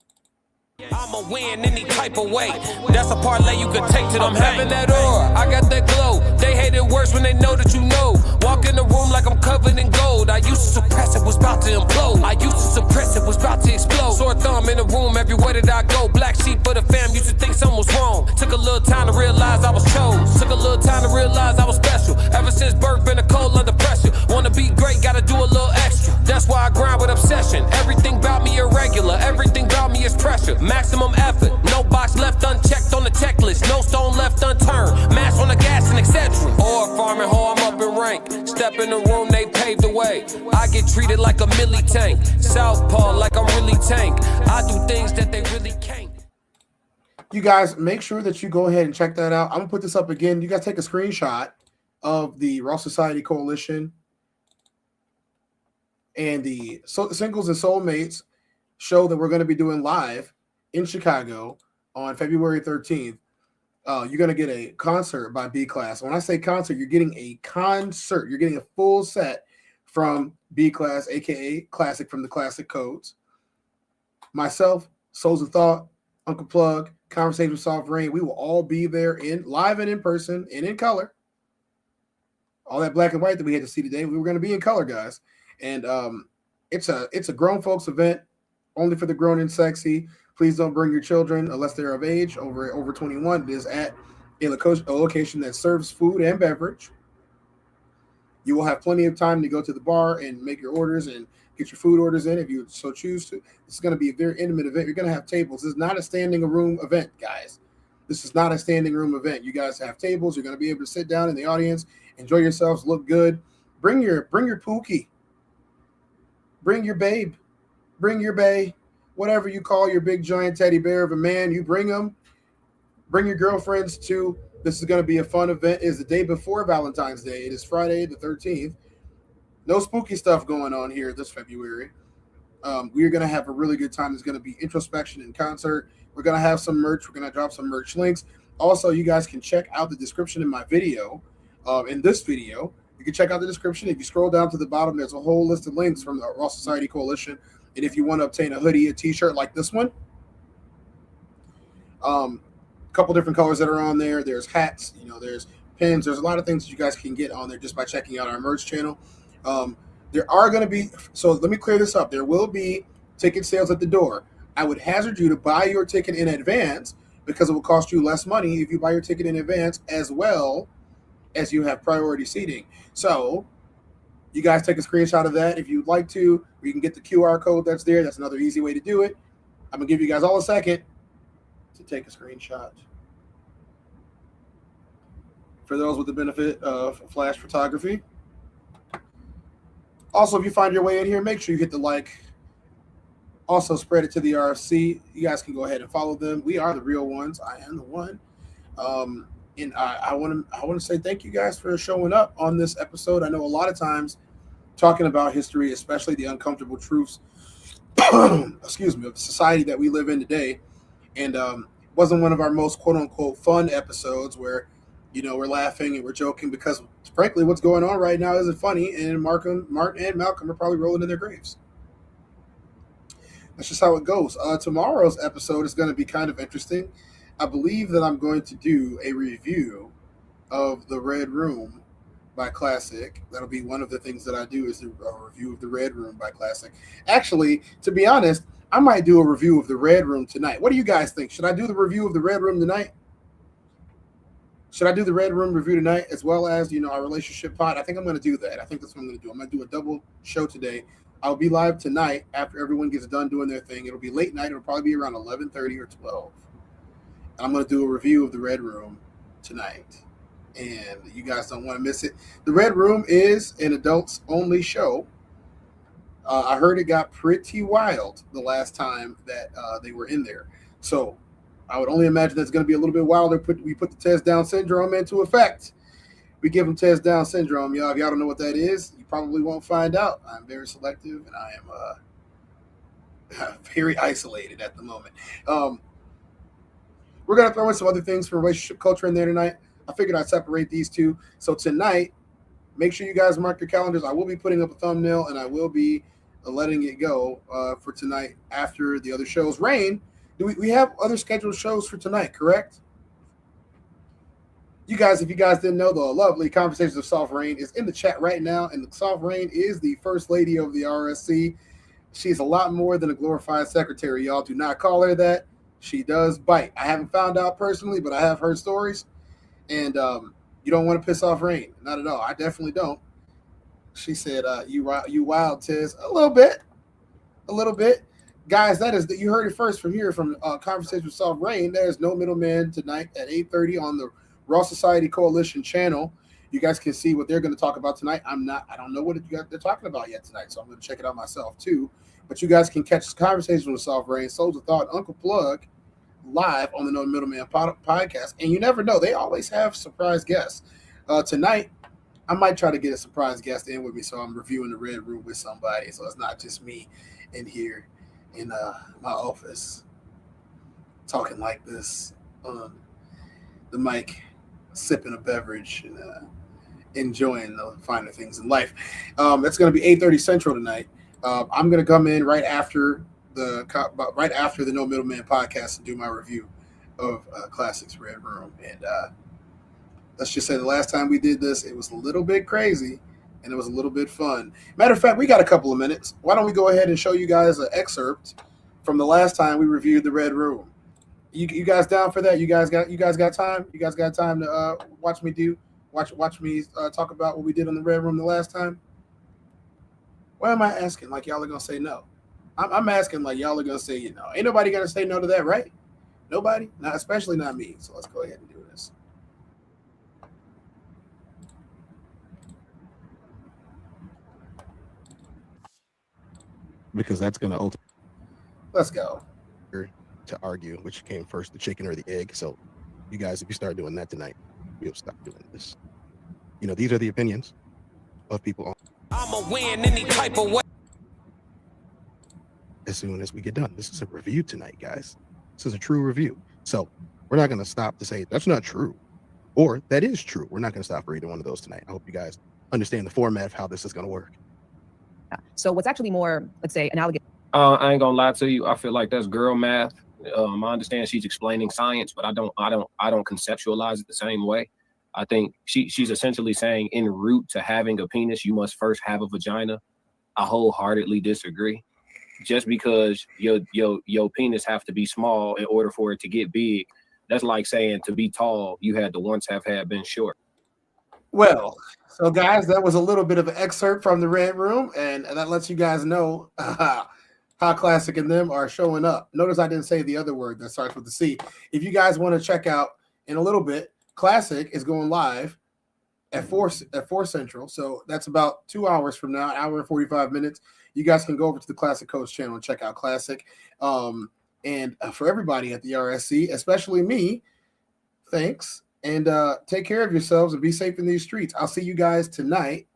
I'ma win any type of way. That's a parlay you could take to them. I'm having that aura, I got that glow. They hate it worse when they know that you know. Walk in the room like I'm covered in gold. I used to suppress it, was about to implode. I used to suppress it, was about to explode. Sore thumb in the room everywhere that I go. Black sheep for the fam, used to think something was wrong. Took a little time to realize I was chose. Took a little time to realize I was special. Ever since birth, been a cold under pressure. Wanna be great, gotta do a little extra. That's why I grind with obsession. Everything about me irregular, everything about me is pressure. Maximum effort, no box left unchecked on the checklist, no stone left unturned, mash on the gas and etc. Or farming hoe, I'm up in rank. Step in the room, they paved the way. I get treated like a milli tank, southpaw like I'm really tank. I do things that they really can't. You guys make sure that you go ahead and check that out. I'm gonna put this up again. You guys take a screenshot of the Raw Society Coalition and the Singles and Soulmates show that we're going to be doing live in Chicago on February 13th. You're going to get a concert by B-Class. When I say concert, you're getting a concert. You're getting a full set from B-Class, a.k.a. Classic from the Classic Codes. Myself, Souls of Thought, Uncle Plug, Conversation with Soft Rain. We will all be there live and in person and in color. All that black and white that we had to see today, we were going to be in color, guys. And it's a grown folks event. only for the grown and sexy. Please don't bring your children unless they're of age, over 21. It is at a location that serves food and beverage. You will have plenty of time to go to the bar and make your orders and get your food orders in if you so choose to. This is going to be a very intimate event. You're going to have tables. This is not a standing room event, guys. This is not a standing room event. You guys have tables. You're going to be able to sit down in the audience, enjoy yourselves, look good. Bring your pookie. Bring your babe. Bring your bae. Whatever you call your big giant teddy bear of a man, you bring them. Bring your girlfriends too. This is going to be a fun event. It's the day before Valentine's Day. It is Friday the 13th. No spooky stuff going on here this February. We're going to have a really good time. There's going to be introspection and concert. We're going to have some merch. We're going to drop some merch links. Also, you guys can check out the description in my video, in this video. You can check out the description. If you scroll down to the bottom, there's a whole list of links from the Raw Society Coalition. And if you want to obtain a hoodie, a t-shirt like this one, couple different colors that are on there. There's hats, there's pins. There's a lot of things that you guys can get on there just by checking out our merch channel. There are going to be, so let me clear this up. There will be ticket sales at the door. I would hazard you to buy your ticket in advance because it will cost you less money if you buy your ticket in advance as well as you have priority seating. So you guys take a screenshot of that if you'd like to, or you can get the QR code that's there. That's another easy way to do it. I'm going to give you guys all a second to take a screenshot. For those with the benefit of flash photography. Also, if you find your way in here, make sure you hit the like. Also, spread it to the RFC. You guys can go ahead and follow them. We are the real ones. I am the one. And I want to say thank you guys for showing up on this episode. I know a lot of times talking about history, especially the uncomfortable truths, excuse me, of the society that we live in today, and wasn't one of our most quote unquote fun episodes where we're laughing and we're joking because frankly what's going on right now isn't funny, and Martin and Malcolm are probably rolling in their graves. That's just how it goes. Tomorrow's episode is going to be kind of interesting. I believe that I'm going to do a review of The Red Room by Classic. That'll be one of the things that I do, is a review of The Red Room by Classic. Actually, to be honest, I might do a review of The Red Room tonight. What do you guys think? Should I do the review of The Red Room tonight? Should I do the Red Room review tonight as well as, our relationship pod? I think I'm going to do that. I think that's what I'm going to do. I'm going to do a double show today. I'll be live tonight after everyone gets done doing their thing. It'll be late night. It'll probably be around 11:30 or 12. I'm going to do a review of The Red Room tonight, and you guys don't want to miss it. The Red Room is an adults-only show. I heard it got pretty wild the last time that they were in there. So I would only imagine that's going to be a little bit wilder. We put the TezDown syndrome into effect. We give them TezDown syndrome, y'all. If y'all don't know what that is, you probably won't find out. I'm very selective, and I am very isolated at the moment. We're going to throw in some other things from relationship culture in there tonight. I figured I'd separate these two. So tonight, make sure you guys mark your calendars. I will be putting up a thumbnail, and I will be letting it go for tonight after the other shows. Rain, we have other scheduled shows for tonight, correct? You guys, if you guys didn't know, the lovely Conversations of Soft Rain is in the chat right now, and Soft Rain is the first lady of the RSC. She's a lot more than a glorified secretary, y'all. Do not call her that. She does bite. I haven't found out personally, but I have heard stories. And you don't want to piss off Rain. Not at all. I definitely don't. She said, you wild, Tez. A little bit. Guys, you heard it first from here from Conversation with Soft Rain. There's no middleman tonight at 8:30 on the Raw Society Coalition channel. You guys can see what they're going to talk about tonight. I don't know what they're talking about yet tonight, so I'm going to check it out myself too. But you guys can catch this Conversation with Soft Rain, Souls of Thought, Uncle Plug, live on the No Middleman podcast. And you never know, they always have surprise guests. Tonight, I might try to get a surprise guest in with me, so I'm reviewing The Red Room with somebody, so it's not just me in here in my office talking like this on the mic, sipping a beverage and enjoying the finer things in life. It's going to be 8:30 Central tonight. I'm going to come in right after the No Middleman podcast and do my review of Classic's Red Room. And let's just say the last time we did this, it was a little bit crazy and it was a little bit fun. Matter of fact, we got a couple of minutes. Why don't we go ahead and show you guys an excerpt from the last time we reviewed the Red Room. You guys down for that? You guys got time? You guys got time to watch me talk about what we did on the Red Room the last time? Why am I asking like y'all are gonna say no? I'm asking like y'all are gonna say, you know, ain't nobody gonna say no to that, right? Nobody, not especially not me. So let's go ahead and do this. Because that's going to ultimately. Let's go. To argue which came first, the chicken or the egg. So, you guys, if you start doing that tonight, we'll stop doing this. You know, these are the opinions of people. I'ma win any type of way. As soon as we get done, this is a review tonight, guys. This is a true review. So, we're not going to stop to say that's not true, or that is true. We're not going to stop for either one of those tonight. I hope you guys understand the format of how this is going to work. So what's actually more, let's say, analogous? I ain't gonna lie to you. I feel like that's girl math. I understand she's explaining science, but I don't conceptualize it the same way. I think she's essentially saying en route to having a penis, you must first have a vagina. I wholeheartedly disagree. Just because your penis have to be small in order for it to get big, that's like saying to be tall, you had to once have had been short. Well, so guys, that was a little bit of an excerpt from the Red Room, and that lets you guys know how Classic and them are showing up. Notice I didn't say the other word that starts with the C. If you guys want to check out in a little bit, Classic is going live at 4 Central, so that's about 2 hours from now, an hour and 45 minutes. You guys can go over to the Classic Coach channel and check out Classic. And for everybody at the RSC, especially me, thanks. And take care of yourselves and be safe in these streets. I'll see you guys tonight.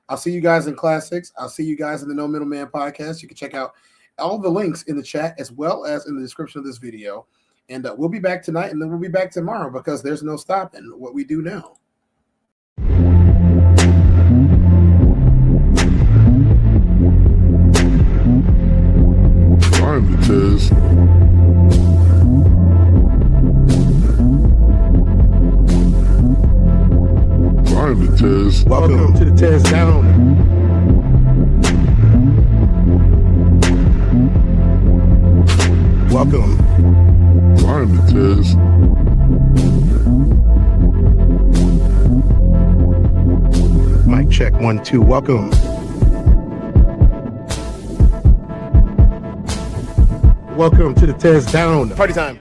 I'll see you guys in Classics. I'll see you guys in the No Middleman podcast. You can check out all the links in the chat as well as in the description of this video. And we'll be back tonight, and then we'll be back tomorrow because there's no stopping what we do now. Time to Tez. Time to Tez. Welcome to the TezDown. Welcome. Time to Tez. Mic check 1 2. Welcome. Welcome to the TezDown. Party time.